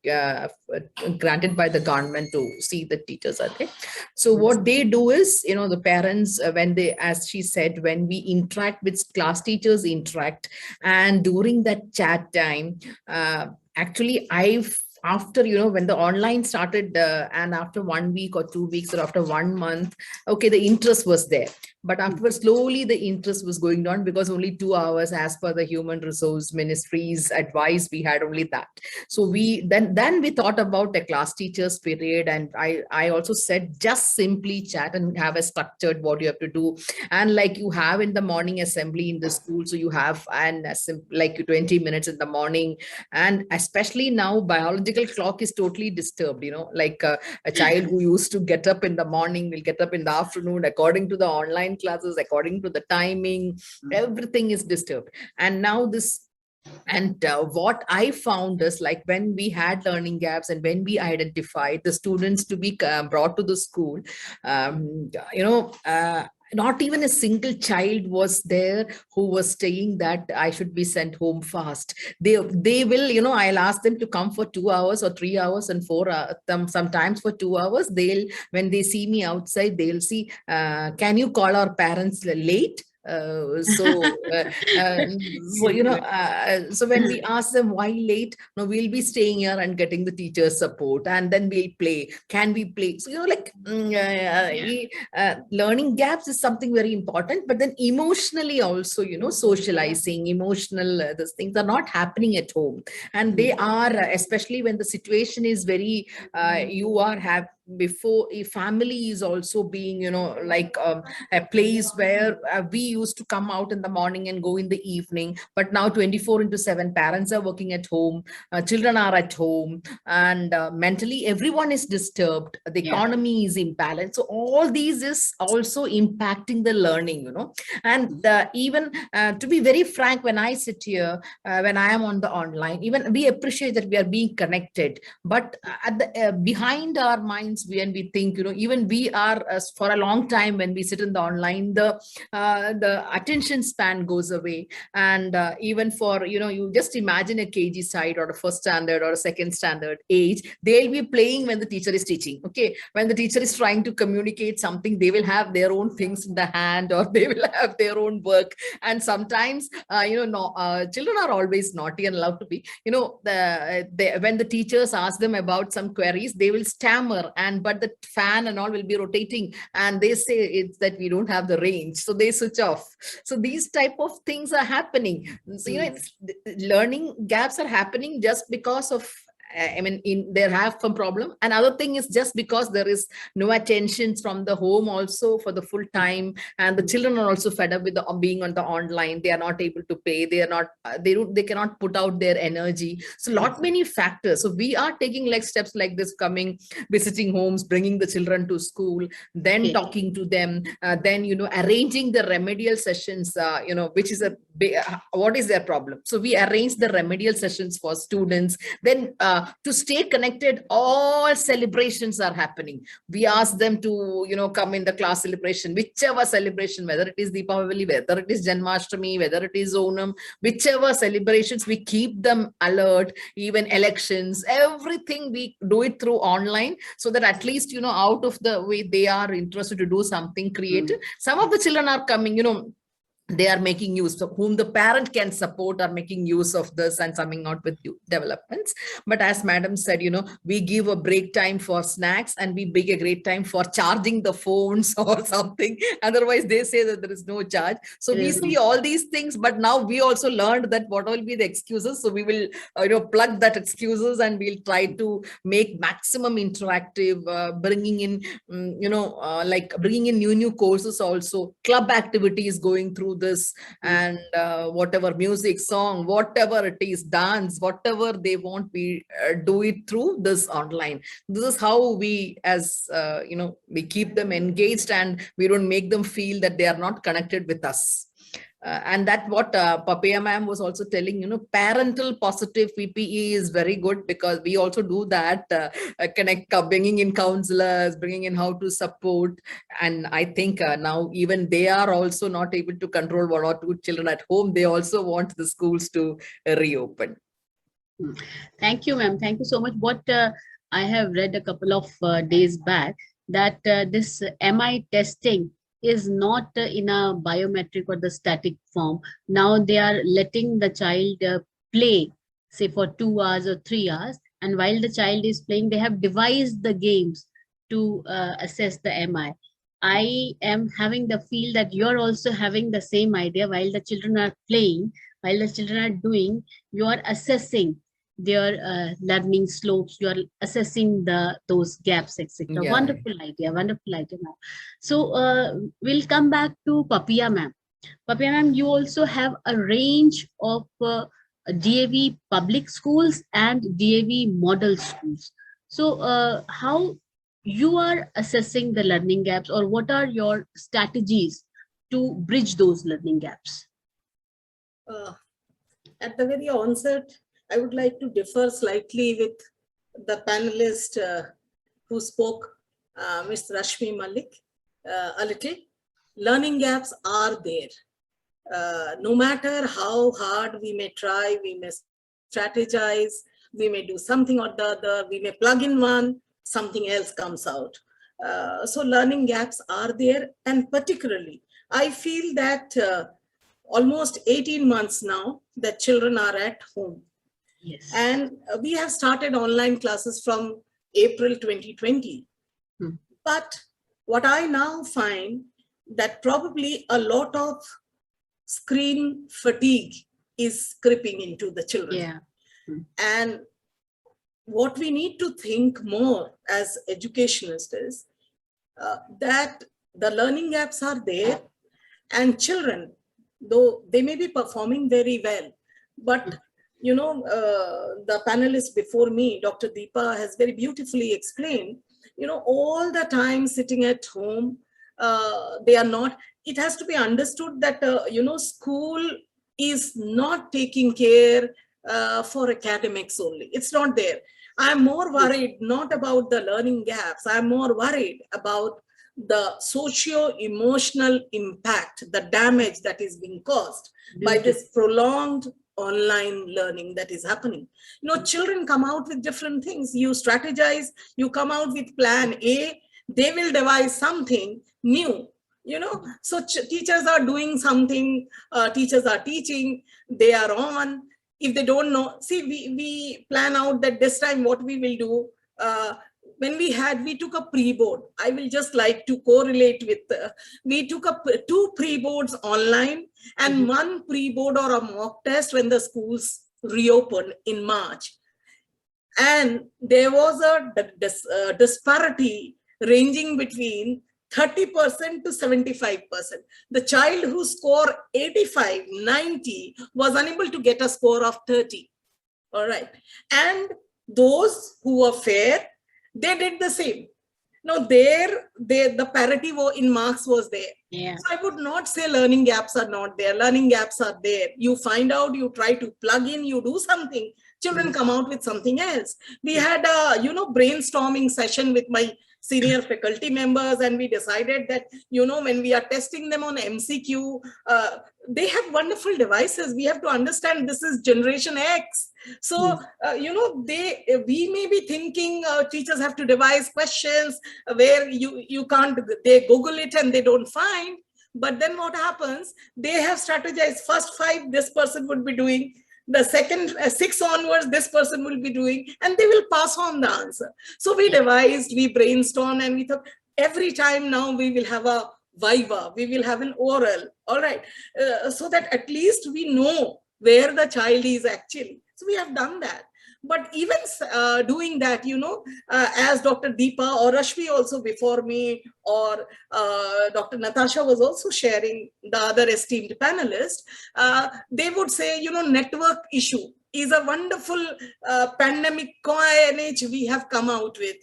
granted by the government to see the teachers are there. So what they do is, the parents, when they, as she said, when we interact with class teachers, interact, and during that chat time, actually after, when the online started and after 1 week or 2 weeks or after 1 month, okay, the interest was there. But afterwards, slowly the interest was going down because only 2 hours as per the Human Resource Ministry's advice, we had only that. So we then we thought about a class teachers period. And I also said, just simply chat and have a structured what you have to do. And like you have in the morning assembly in the school, so you have like 20 minutes in the morning. And especially now biological clock is totally disturbed, like a child who used to get up in the morning will get up in the afternoon according to the online classes, according to the timing, everything is disturbed. And now this, and what I found is, like, when we had learning gaps and when we identified the students to be brought to the school, not even a single child was there who was saying that I should be sent home fast. They will, I'll ask them to come for 2 hours or 3 hours and 4 hours, sometimes for 2 hours. When they see me outside, they'll see, can you call our parents late? So when we ask them why late, no, we'll be staying here and getting the teacher's support, and then we'll play. Can we play? So learning gaps is something very important, but then emotionally also, socializing, emotional these things are not happening at home, and they are, especially when the situation is very you are before a family is also being, a place where we used to come out in the morning and go in the evening, but now 24/7 parents are working at home, children are at home, and mentally everyone is disturbed, the economy is imbalanced. So all these is also impacting the learning, and even to be very frank, when I sit here, when I am on the online, even we appreciate that we are being connected, but at the behind our mind times when we think, even we are for a long time when we sit in the online, the attention span goes away. And even for, you just imagine a KG side or a first standard or a second standard age, they'll be playing when the teacher is teaching. Okay. When the teacher is trying to communicate something, they will have their own things in the hand, or they will have their own work. And sometimes, children are always naughty and allowed to be, when the teachers ask them about some queries, they will stammer, but the fan and all will be rotating, and they say it's that we don't have the range, so they switch off. So these type of things are happening. So, learning gaps are happening just because of, there have some problem. Another thing is just because there is no attention from the home also for the full time, and the children are also fed up with being on the online. They are not able to pay. They are not. They cannot put out their energy. So many factors. So we are taking like steps like this, visiting homes, bringing the children to school, then talking to them, then arranging the remedial sessions. Which is what is their problem. So we arrange the remedial sessions for students. Then to stay connected, all celebrations are happening. We ask them to, come in the class celebration, whichever celebration, whether it is Deepavali, whether it is Janmashtami, whether it is Onam, whichever celebrations, we keep them alert. Even elections, everything we do it through online, so that at least, out of the way they are interested to do something creative. Some of the children are coming, they are making use of whom the parent can support, are making use of this and coming out with new developments. But as madam said, we give a break time for snacks, and we make a great time for charging the phones or something. Otherwise they say that there is no charge. So we see all these things, but now we also learned that what will be the excuses. So we will plug that excuses, and we'll try to make maximum interactive, bringing in bringing in new courses, also club activities going through this, and whatever music, song, whatever it is, dance, whatever they want, we do it through this online. This is how we, as we keep them engaged, and we don't make them feel that they are not connected with us. And that what Papaya ma'am was also telling, parental positive PPE is very good, because we also do that, bringing in counselors, bringing in how to support. And I think now even they are also not able to control 1 or 2 children at home. They also want the schools to reopen. Thank you, ma'am. Thank you so much. What I have read a couple of days back, that this MI testing is not in a biometric or the static form. Now they are letting the child play, say for 2 hours or 3 hours. And while the child is playing, they have devised the games to assess the MI. I am having the feel that you're also having the same idea. While the children are playing, while the children are doing, you are assessing their learning slopes, you are assessing those gaps, etc. Yeah. Wonderful idea, ma'am. So we'll come back to Papaya ma'am. Papaya ma'am, you also have a range of DAV public schools and DAV model schools. So how you are assessing the learning gaps, or what are your strategies to bridge those learning gaps? At the very onset, I would like to differ slightly with the panelist who spoke, Ms. Rashmi Malik, a little. Learning gaps are there. No matter how hard we may try, we may strategize, we may do something or the other, we may plug in one, something else comes out. So learning gaps are there, and particularly, I feel that almost 18 months now that children are at home. Yes. And we have started online classes from April 2020. But what I now find that probably a lot of screen fatigue is creeping into the children. Yeah. And what we need to think more as educationists is that the learning gaps are there, and children, though they may be performing very well, but the panelist before me, Dr. Deepa, has very beautifully explained, all the time sitting at home, they are not, it has to be understood that, school is not taking care for academics only. It's not there. I'm more worried not about the learning gaps. I'm more worried about the socio-emotional impact, the damage that is being caused by this prolonged online learning that is happening. You know, children come out with different things. You strategize, you come out with plan A, they will devise something new. You know, so teachers are doing something, teachers are teaching, they are on. If they don't know, see, we plan out that this time what we will do. When we took a pre-board, I will just like to correlate with, we took up 2 pre-boards online and 1 pre-board or a mock test when the schools reopened in March. And there was a disparity ranging between 30% to 75%. The child who scored 85, 90 was unable to get a score of 30. All right. And those who were fair, they did the same. Now, the parity in marks was there. Yeah. So I would not say learning gaps are not there. Learning gaps are there. You find out, you try to plug in, you do something. Children come out with something else. We had a, brainstorming session with my senior faculty members, and we decided that, when we are testing them on MCQ, they have wonderful devices. We have to understand this is generation X. So, we may be thinking teachers have to devise questions where you can't, they Google it and they don't find. But then what happens? They have strategized. First 5, this person would be doing. The second 6 onwards, this person will be doing, and they will pass on the answer. So we devised, we brainstormed, and we thought every time now we will have a viva, we will have an oral, all right, so that at least we know where the child is actually. So we have done that. But even doing that, as Dr. Deepa or Rashmi also before me, or Dr. Natasha was also sharing, the other esteemed panelists, they would say, network issue is a wonderful pandemic coinage we have come out with.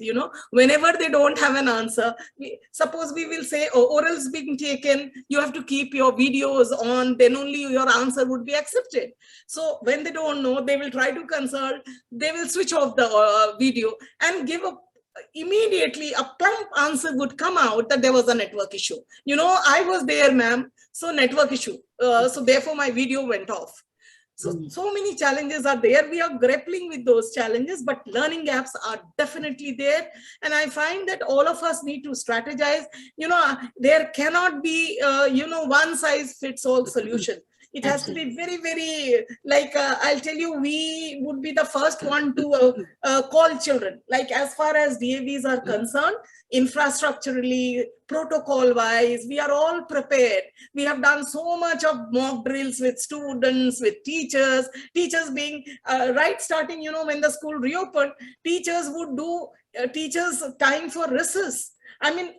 Whenever they don't have an answer, suppose we will say, orals being taken, you have to keep your videos on, then only your answer would be accepted. So when they don't know, they will try to consult, they will switch off the video and give a immediately a plump answer would come out that there was a network issue. I was there, ma'am, so network issue. So therefore my video went off. So many challenges are there. We are grappling with those challenges, but learning gaps are definitely there. And I find that all of us need to strategize. There cannot be, one size fits all solution. It has to be very, very, like, I'll tell you, we would be the first one to call children. Like, as far as DAVs are concerned, infrastructurally, protocol-wise, we are all prepared. We have done so much of mock drills with students, with teachers being, right starting, when the school reopened, teachers would do teachers' time for recess. I mean,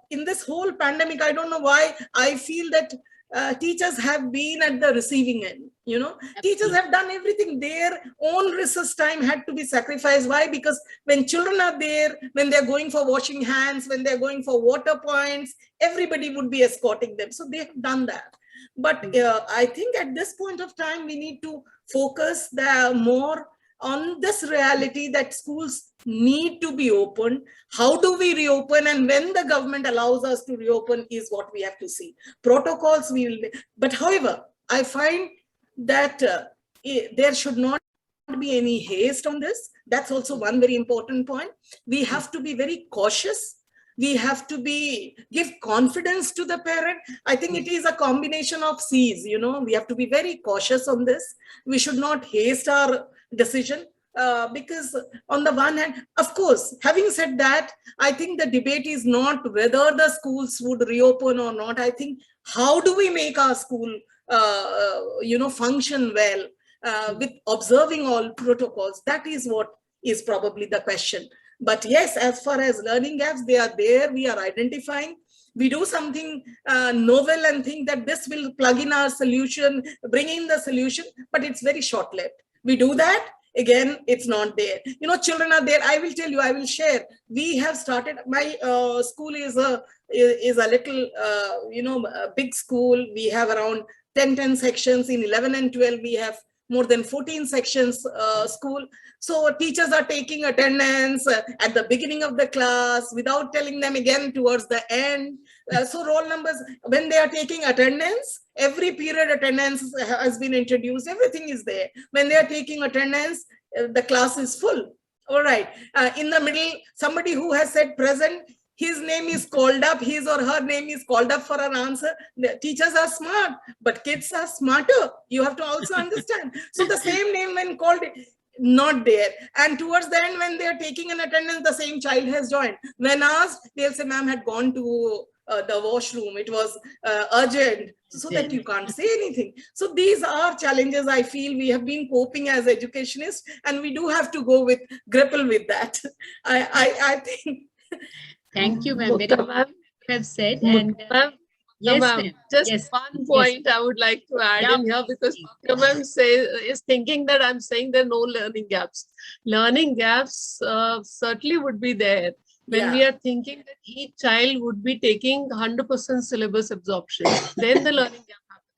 in this whole pandemic, I don't know why I feel that teachers have been at the receiving end. Teachers have done everything. Their own recess time had to be sacrificed. Why? Because when children are there, when they're going for washing hands, when they're going for water points, everybody would be escorting them. So they have done that. But I think at this point of time, we need to focus more on this reality that schools need to be open. How do we reopen? And when the government allows us to reopen is what we have to see. Protocols we will, but however, I find that there should not be any haste on this. That's also one very important point. We have to be very cautious. We have to give confidence to the parent. I think it is a combination of C's, we have to be very cautious on this. We should not haste our decision. Because on the one hand, of course, having said that, I think the debate is not whether the schools would reopen or not. I think how do we make our school, function well with observing all protocols? That is what is probably the question. But yes, as far as learning gaps, they are there. We are identifying. We do something novel and think that this will plug in our solution, bring in the solution, but it's very short-lived. We do that. Again, it's not there. Children are there. I will tell you, I will share. We have started, my school is a little, a big school. We have around 10 sections. In 11 and 12, we have more than 14 sections school. So teachers are taking attendance at the beginning of the class without telling them again towards the end. So roll numbers, when they are taking attendance, every period attendance has been introduced, everything is there. When they are taking attendance, the class is full. All right. In the middle, somebody who has said present, his name is called up, his or her name is called up for an answer. The teachers are smart, but kids are smarter. You have to also understand. So the same name when called, not there. And towards the end, when they are taking an attendance, the same child has joined. When asked, they'll say, ma'am had gone to the washroom. It was urgent, so that you can't say anything. So these are challenges I feel we have been coping as educationists, and we do have to go with, grapple with that. I think. Thank you, ma'am. Very Mukta much ma'am, you have said. And ma'am, yes, ma'am, ma'am. just Yes. one point I would like to add Yeah, in here, because please. Mukta ma'am is thinking that I'm saying there are no learning gaps. Learning gaps certainly would be there when we Yeah. are thinking that each child would be taking 100% syllabus absorption. Then the learning gap happens.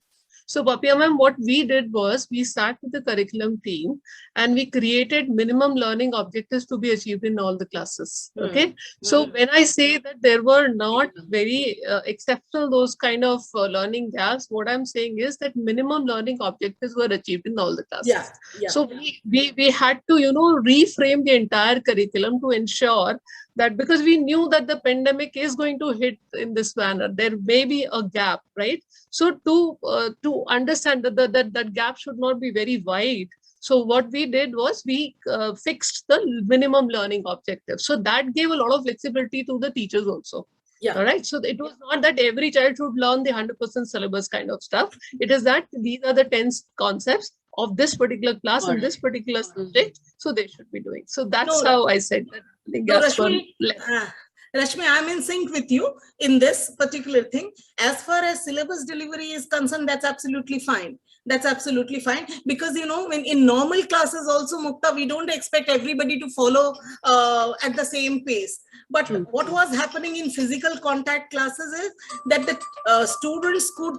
So Papia ma'am, what we did was we sat with the curriculum team and we created minimum learning objectives to be achieved in all the classes. Okay. So when I say that there were not very exceptional, those kind of learning gaps, what I'm saying is that minimum learning objectives were achieved in all the classes. Yeah. Yeah. So we had to, reframe the entire curriculum to ensure that, because we knew that the pandemic is going to hit in this manner, there may be a gap, right? So to understand that gap should not be very wide. So what we did was we fixed the minimum learning objective. So that gave a lot of flexibility to the teachers also. Yeah. All right. So it was not that every child should learn the 100% syllabus kind of stuff. It is that these are the 10 concepts of this particular class in this particular subject. So they should be doing. So that's how I said that. No, Rashmi, I'm in sync with you in this particular thing. As far as syllabus delivery is concerned, that's absolutely fine. That's absolutely fine. Because, when in normal classes also, Mukta, we don't expect everybody to follow at the same pace. But what was happening in physical contact classes is that the students could,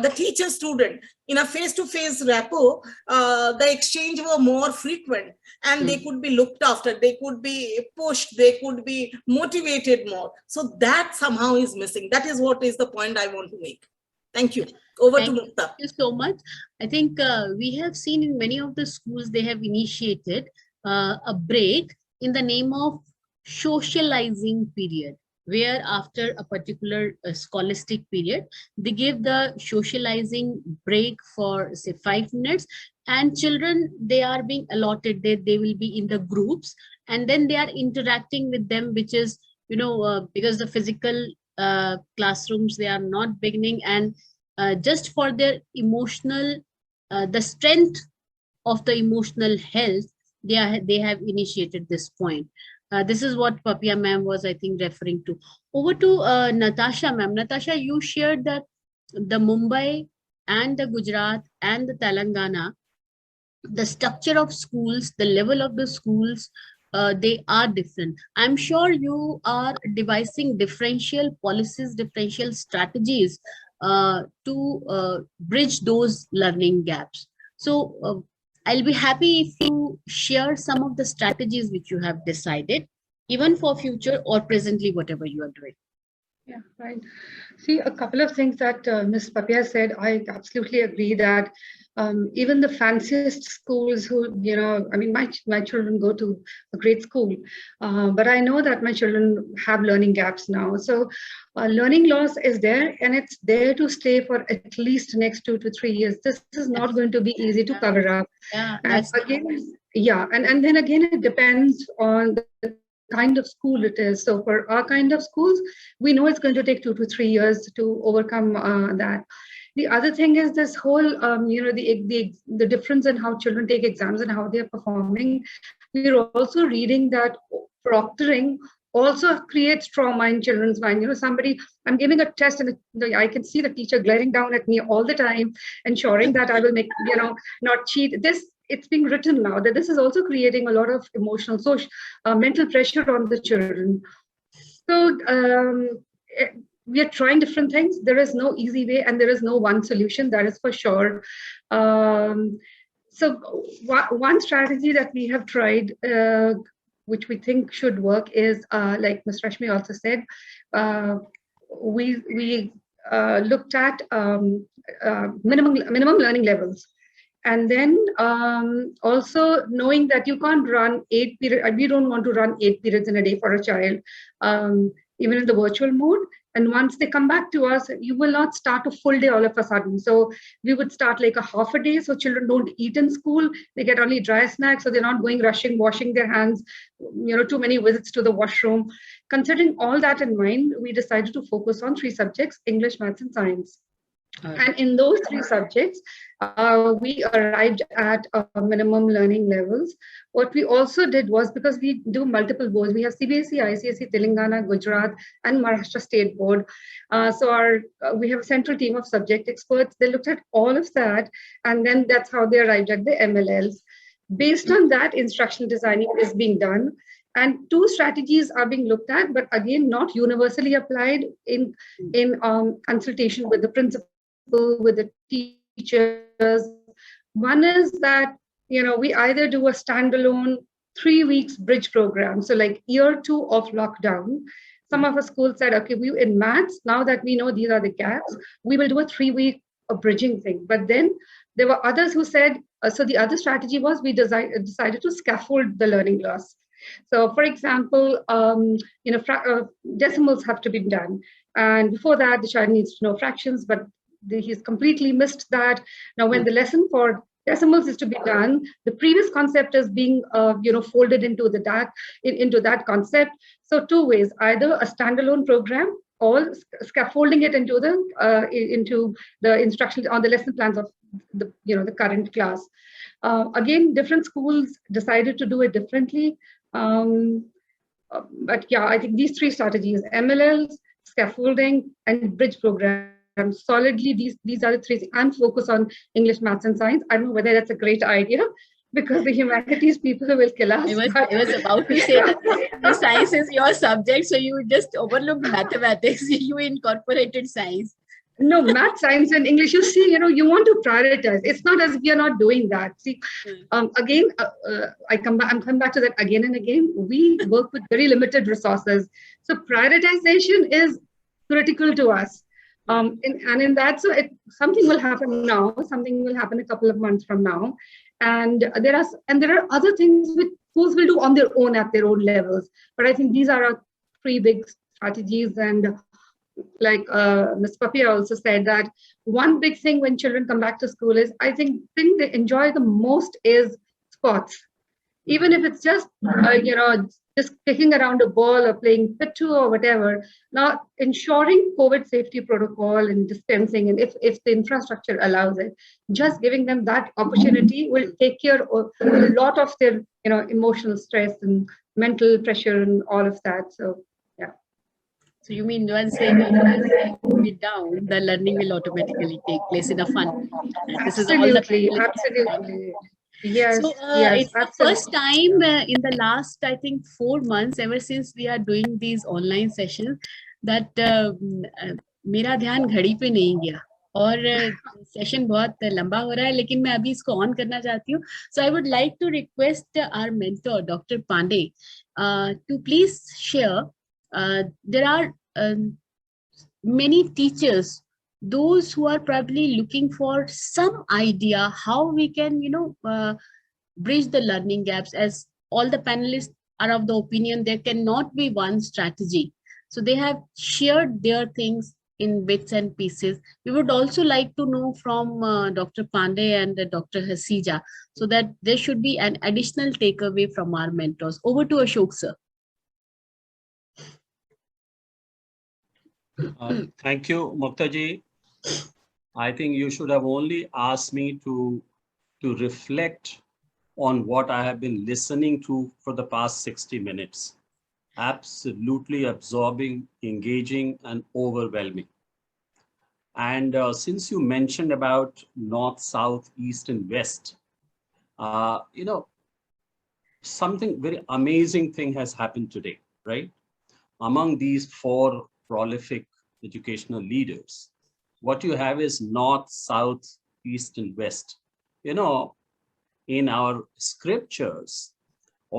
the teacher-student, in a face-to-face rapport, the exchange were more frequent, and they could be looked after, they could be pushed, they could be motivated more. So that somehow is missing. That is what is the point I want to make. Thank you. Over to Mukta. Thank you so much. I think we have seen in many of the schools, they have initiated a break in the name of socializing period, where after a particular scholastic period, they give the socializing break for say 5 minutes, and children, they are being allotted, they will be in the groups, and then they are interacting with them, which is, because the physical classrooms, they are not beginning, and just for their emotional, the strength of the emotional health, they have initiated this point. This is what Papia ma'am was, I think, referring to. Over to Natasha ma'am. Natasha, you shared that the Mumbai and the Gujarat and the Telangana, the structure of schools, the level of the schools, they are different. I'm sure you are devising differential policies, differential strategies to bridge those learning gaps. So I'll be happy if you share some of the strategies which you have decided, even for future or presently, whatever you are doing. Yeah, right. See, a couple of things that Ms. Papia said, I absolutely agree that even the fanciest schools who, my children go to a great school, but I know that my children have learning gaps now. So learning loss is there, and it's there to stay for at least next 2 to 3 years. This is not going to be easy to cover up. Yeah, And again, and then again, it depends on the kind of school it is. So for our kind of schools, we know it's going to take 2 to 3 years to overcome that. The other thing is this whole, the difference in how children take exams and how they're performing. We're also reading that proctoring also creates trauma in children's mind. I'm giving a test and I can see the teacher glaring down at me all the time, ensuring that I will make, not cheat. It's being written now that this is also creating a lot of emotional, social, mental pressure on the children. So we are trying different things. There is no easy way and there is no one solution, that is for sure. So one strategy that we have tried, which we think should work, is like Ms. Rashmi also said, we looked at minimum learning levels. And then also knowing that you can't run 8 periods, we don't want to run 8 periods in a day for a child, even in the virtual mode. And once they come back to us, you will not start a full day all of a sudden. So we would start like a half a day. So children don't eat in school. They get only dry snacks. So they're not going rushing, washing their hands, too many visits to the washroom. Considering all that in mind, we decided to focus on 3 subjects: English, maths, and science. And in those 3 subjects, we arrived at minimum learning levels. What we also did was, because we do multiple boards, we have CBSE, ICSE, Telangana, Gujarat, and Maharashtra State Board. So we have a central team of subject experts. They looked at all of that, and then that's how they arrived at the MLLs. Based on that, instructional designing is being done. And 2 strategies are being looked at, but again, not universally applied in consultation with the principal, with the teachers. One is that, we either do a standalone 3 weeks bridge program. So like year 2 of lockdown, some of our schools said, okay, we in maths, now that we know these are the gaps, we will do a 3-week bridging thing. But then there were others who said, so the other strategy was we decided to scaffold the learning loss. So for example, decimals have to be done. And before that, the child needs to know fractions, but he's completely missed that. Now, when the lesson for decimals is to be done, the previous concept is being, folded into that concept. So 2 ways: either a standalone program or scaffolding it into the instruction on the lesson plans of the current class. Again, different schools decided to do it differently. But yeah, I think these 3 strategies: MLLs, scaffolding, and bridge program. Solidly, these are the 3 things. I'm focused on English, maths, and science. I don't know whether that's a great idea, because the humanities people will kill us. I was about to say that the science is your subject, so you just overlooked mathematics. You incorporated science. No, math, science, and English. You see, you want to prioritize. It's not as if you're not doing that. See, again, I'm coming back to that again and again. We work with very limited resources, so prioritization is critical to us. And in that, so something will happen now. Something will happen a couple of months from now, and there are other things which schools will do on their own at their own levels. But I think these are our 3 big strategies. And like Ms. Papia also said, that one big thing when children come back to school is, I think they enjoy the most is sports. Even if it's just, just kicking around a ball or playing pittu or whatever. Now, ensuring COVID safety protocol and distancing, and if the infrastructure allows it, just giving them that opportunity will take care of a lot of their, emotional stress and mental pressure and all of that. So, yeah. So you mean once they cool it down, the learning will automatically take place in a fun. This is all Absolutely, absolutely. Yes, So yes, it's the absolutely. first time in the last, I think, 4 months, ever since we are doing these online sessions, that मेरा ध्यान घड़ी पे नहीं गया और session बहुत लंबा हो रहा है, लेकिन मैं अभी इसको ऑन करना चाहती हूँ. So I would like to request our mentor, Dr. Pandey, to please share. There are many teachers, those who are probably looking for some idea how we can, bridge the learning gaps, as all the panelists are of the opinion there cannot be one strategy. So they have shared their things in bits and pieces. We would also like to know from Dr. Pandey and Dr. Hasija, so that there should be an additional takeaway from our mentors. Over to Ashok, sir. Thank you, Muktaji. I think you should have only asked me to reflect on what I have been listening to for the past 60 minutes. Absolutely absorbing, engaging, and overwhelming. And since you mentioned about North, South, East, and West, something very amazing thing has happened today, right? Among these 4 prolific educational leaders, what you have is North, South, East, and West. in our scriptures,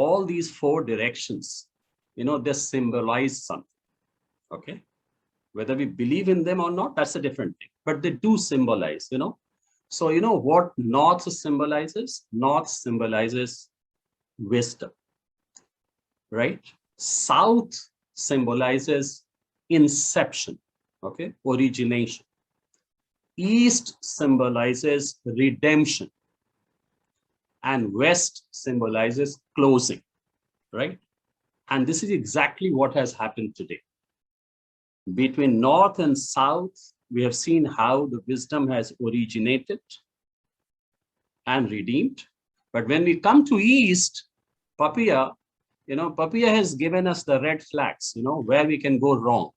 all these 4 directions, they symbolize something. Okay. Whether we believe in them or not, that's a different thing, but they do symbolize, So, what north symbolizes? North symbolizes wisdom, right? South symbolizes inception, okay, origination. East symbolizes redemption, and west symbolizes closing, right? And this is exactly what has happened today. Between north and south, we have seen how the wisdom has originated and redeemed. But when we come to east, Papiya, Papiya has given us the red flags, where we can go wrong.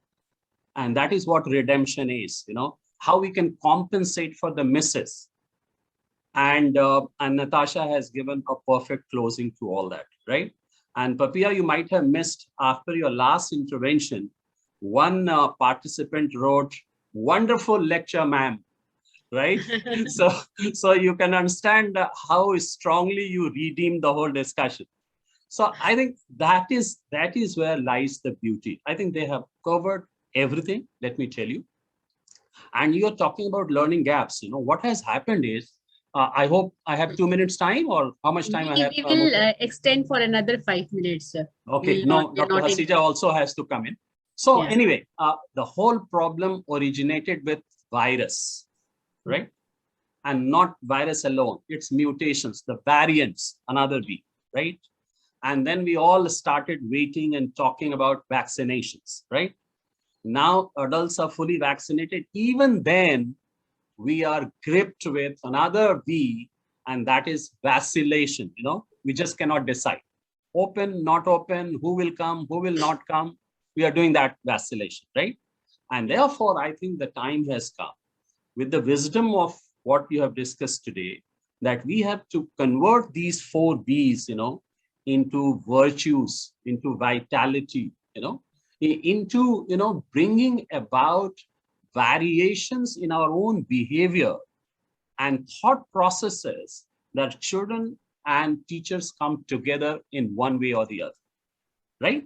And that is what redemption is, how we can compensate for the misses. And Natasha has given a perfect closing to all that, right? And Papiya, you might have missed after your last intervention, one participant wrote, "Wonderful lecture, ma'am," right? so you can understand how strongly you redeemed the whole discussion. So I think that is where lies the beauty. I think they have covered everything, let me tell you. And you're talking about learning gaps. What has happened is, I hope I have 2 minutes time, or how much time I have? We will extend for another 5 minutes, sir. Okay, Dr. Hasija also has to come in. So anyway, the whole problem originated with virus, right? And not virus alone, it's mutations, the variants, another V, right? And then we all started waiting and talking about vaccinations, right? Now adults are fully vaccinated. Even then, we are gripped with another V, and that is vacillation. We just cannot decide. Open, not open, who will come, who will not come. We are doing that vacillation, right? And therefore, I think the time has come, with the wisdom of what you have discussed today, that we have to convert these 4 Bs, into virtues, into vitality, into, bringing about variations in our own behavior and thought processes, that children and teachers come together in one way or the other, right?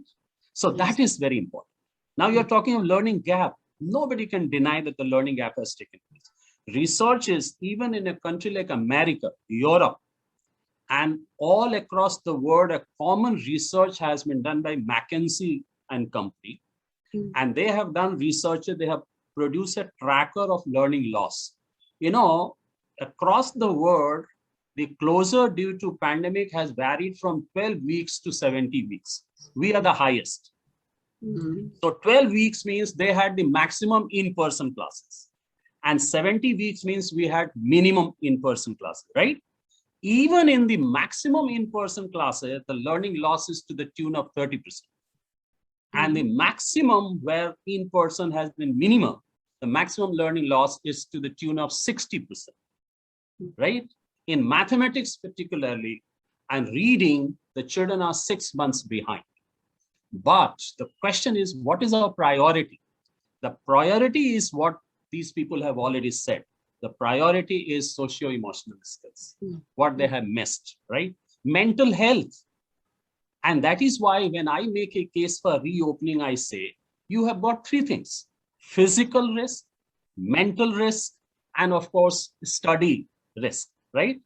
So that is very important. Now you're talking of learning gap. Nobody can deny that the learning gap has taken place. Research is, even in a country like America, Europe, and all across the world, a common research has been done by McKinsey and Company. And they have done research, they have produced a tracker of learning loss. Across the world, the closure due to pandemic has varied from 12 weeks to 70 weeks. We are the highest. So 12 weeks means they had the maximum in-person classes. And 70 weeks means we had minimum in-person classes, right? Even in the maximum in-person classes, the learning loss is to the tune of 30%. And the maximum where in-person has been minimum, the maximum learning loss is to the tune of 60%, right? In mathematics particularly, and reading, the children are 6 months behind. But the question is, what is our priority? The priority is what these people have already said. The priority is socio-emotional skills, what they have missed, right? Mental health. And that is why when I make a case for reopening, I say, you have got 3 things: physical risk, mental risk, and of course, study risk, right?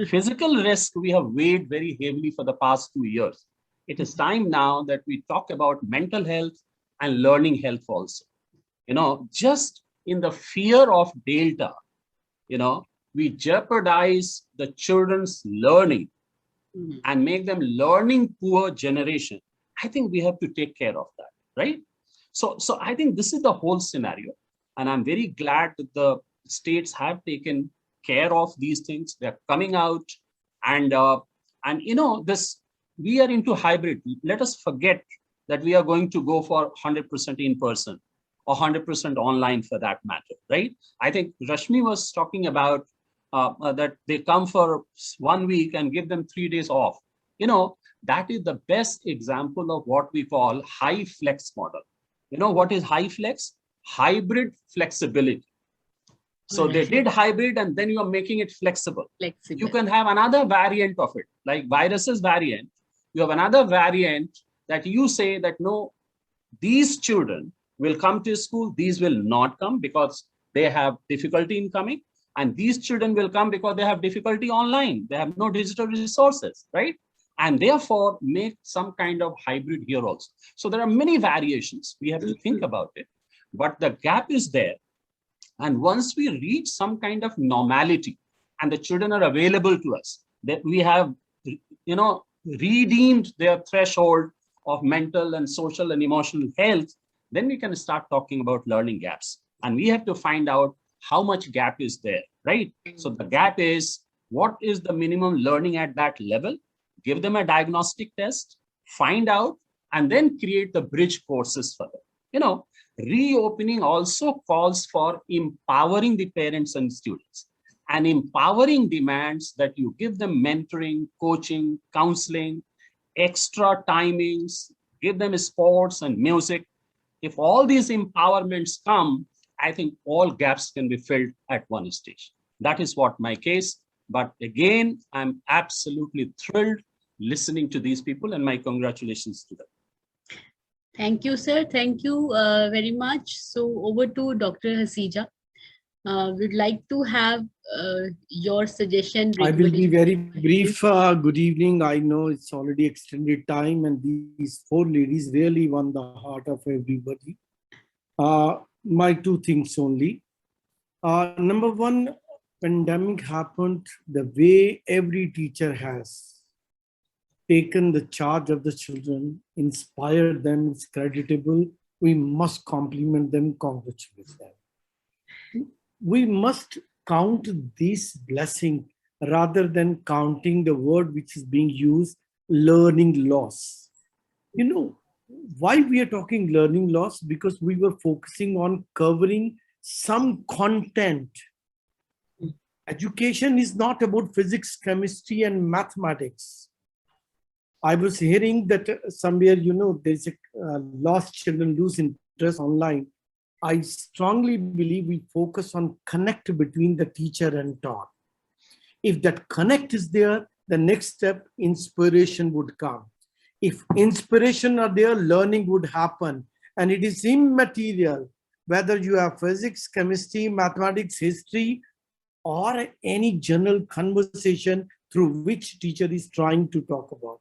Physical risk, we have weighed very heavily for the past 2 years. It is time now that we talk about mental health and learning health also. Just in the fear of Delta, we jeopardize the children's learning and make them learning poor generation. I think we have to take care of that, right? So I think this is the whole scenario. And I'm very glad that the states have taken care of these things. They're coming out, and this, we are into hybrid. Let us forget that we are going to go for 100% in person or 100% online for that matter, right? I think Rashmi was talking about that they come for 1 week and give them 3 days off. That is the best example of what we call high flex model. What is high flex? Hybrid flexibility. So they did hybrid, and then you are making it flexible. Flexible. You can have another variant of it, like viruses variant. You have another variant that you say that no, these children will come to school, these will not come because they have difficulty in coming, and these children will come because they have difficulty online. They have no digital resources, right? And therefore make some kind of hybrid here also. So there are many variations. We have to think about it, but the gap is there. And once we reach some kind of normality and the children are available to us, that we have, redeemed their threshold of mental and social and emotional health, then we can start talking about learning gaps. And we have to find out how much gap is there, right? So the gap is, what is the minimum learning at that level? Give them a diagnostic test, find out, and then create the bridge courses for them. Reopening also calls for empowering the parents and students. And empowering demands that you give them mentoring, coaching, counseling, extra timings, give them sports and music. If all these empowerments come, I think all gaps can be filled at one stage. That is what my case. But again, I'm absolutely thrilled listening to these people, and my congratulations to them. Thank you, sir. Thank you very much. So over to Dr. Hasija. We'd like to have your suggestion. I will be very brief. Good evening. I know it's already extended time, and these four ladies really won the heart of everybody. My two things only. Number one, pandemic happened. The way every teacher has taken the charge of the children, inspired them, is creditable. We must compliment them, congratulate them. We must count this blessing rather than counting the word which is being used, learning loss. Why we are talking learning loss? Because we were focusing on covering some content. Education is not about physics, chemistry, and mathematics. I was hearing that somewhere, there's a lost children lose interest online. I strongly believe we focus on connect between the teacher and taught. If that connect is there, the next step, inspiration would come. If inspiration are there, learning would happen. And it is immaterial whether you have physics, chemistry, mathematics, history, or any general conversation through which teacher is trying to talk about.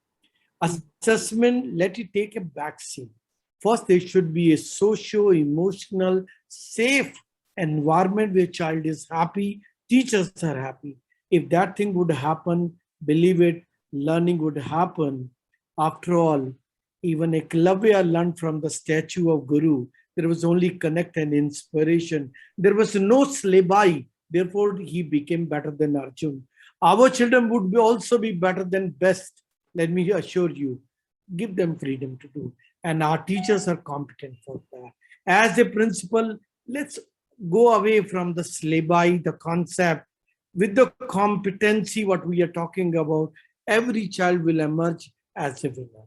Assessment, let it take a backseat. First, there should be a socio-emotional, safe environment where child is happy, teachers are happy. If that thing would happen, believe it, learning would happen. After all, even Eklavya learned from the statue of Guru. There was only connect and inspiration. There was no syllabi. Therefore, he became better than Arjun. Our children would also be better than best. Let me assure you, give them freedom to do. And our teachers are competent for that. As a principal, let's go away from the syllabi, the concept. With the competency, what we are talking about, every child will emerge as a winner.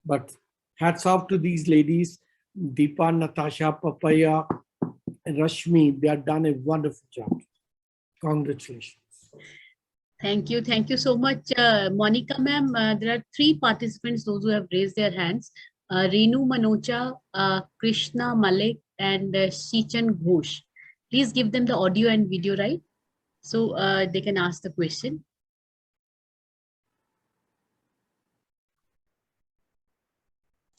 But hats off to these ladies, Deepa, Natasha, Papaya, and Rashmi. They have done a wonderful job. Congratulations. Thank you. Thank you so much, Monica ma'am. There are three participants, those who have raised their hands. Renu Manocha, Krishna Malik, and Shichan Ghosh. Please give them the audio and video right, so they can ask the question.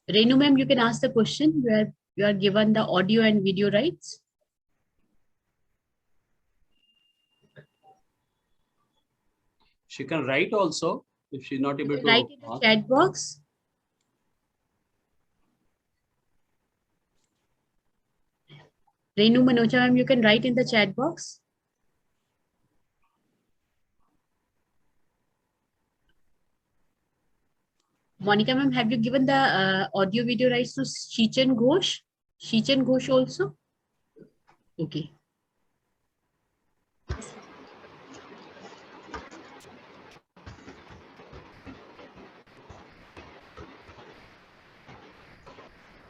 Renu ma'am, you can ask the question where you are given the audio and video rights. She can write also if she's not able to write in the chat box. Renu Manocha ma'am, you can write in the chat box. Monica ma'am, have you given the audio video rights to Shichan Ghosh? Shichan Ghosh also? Okay.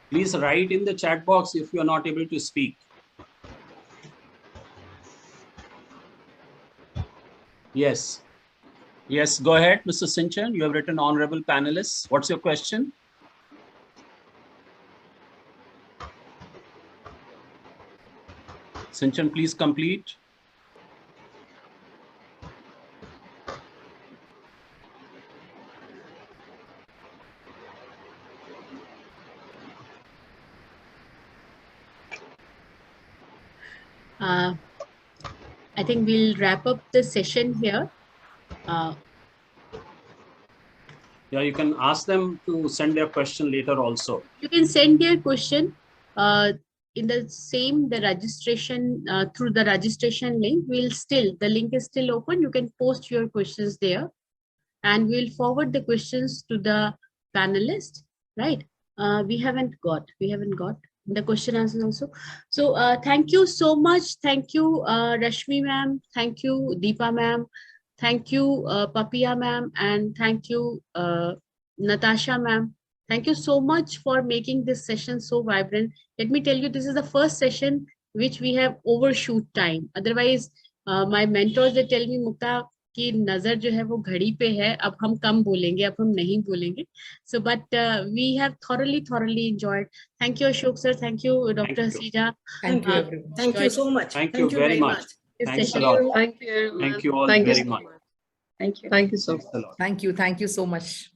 Please write in the chat box if you are not able to speak. Yes. Yes, go ahead, Mr. Sinchan. You have written honorable panelists. What's your question? Sinchan, please complete. I think we'll wrap up the session here. Yeah, you can ask them to send their question later also. You can send your question in the registration through the registration link. The link is still open. You can post your questions there, and we'll forward the questions to the panelists, right? We haven't got the question answers also. So thank you so much. Thank you, Rashmi ma'am. Thank you, Deepa ma'am. Thank you, Papiya ma'am. And thank you, Natasha ma'am. Thank you so much for making this session so vibrant. Let me tell you, this is the first session which we have overshoot time. Otherwise, my mentors, they tell me, Mukta, कि नजर जो है वो घड़ी पे है, अब हम कम बोलेंगे, अब हम नहीं बोलेंगे. So but we have thoroughly enjoyed. Thank you, Ashok sir. Thank you, Dr. Hasija. Thank you, Uh, everyone. Thank you so much. Thank you very much. This Thanks a session. lot. Thank you very much. Thank you all Thank you very so much. much. Thank you. Thank you so Thanks much. a lot. Thank you. Thank you so much.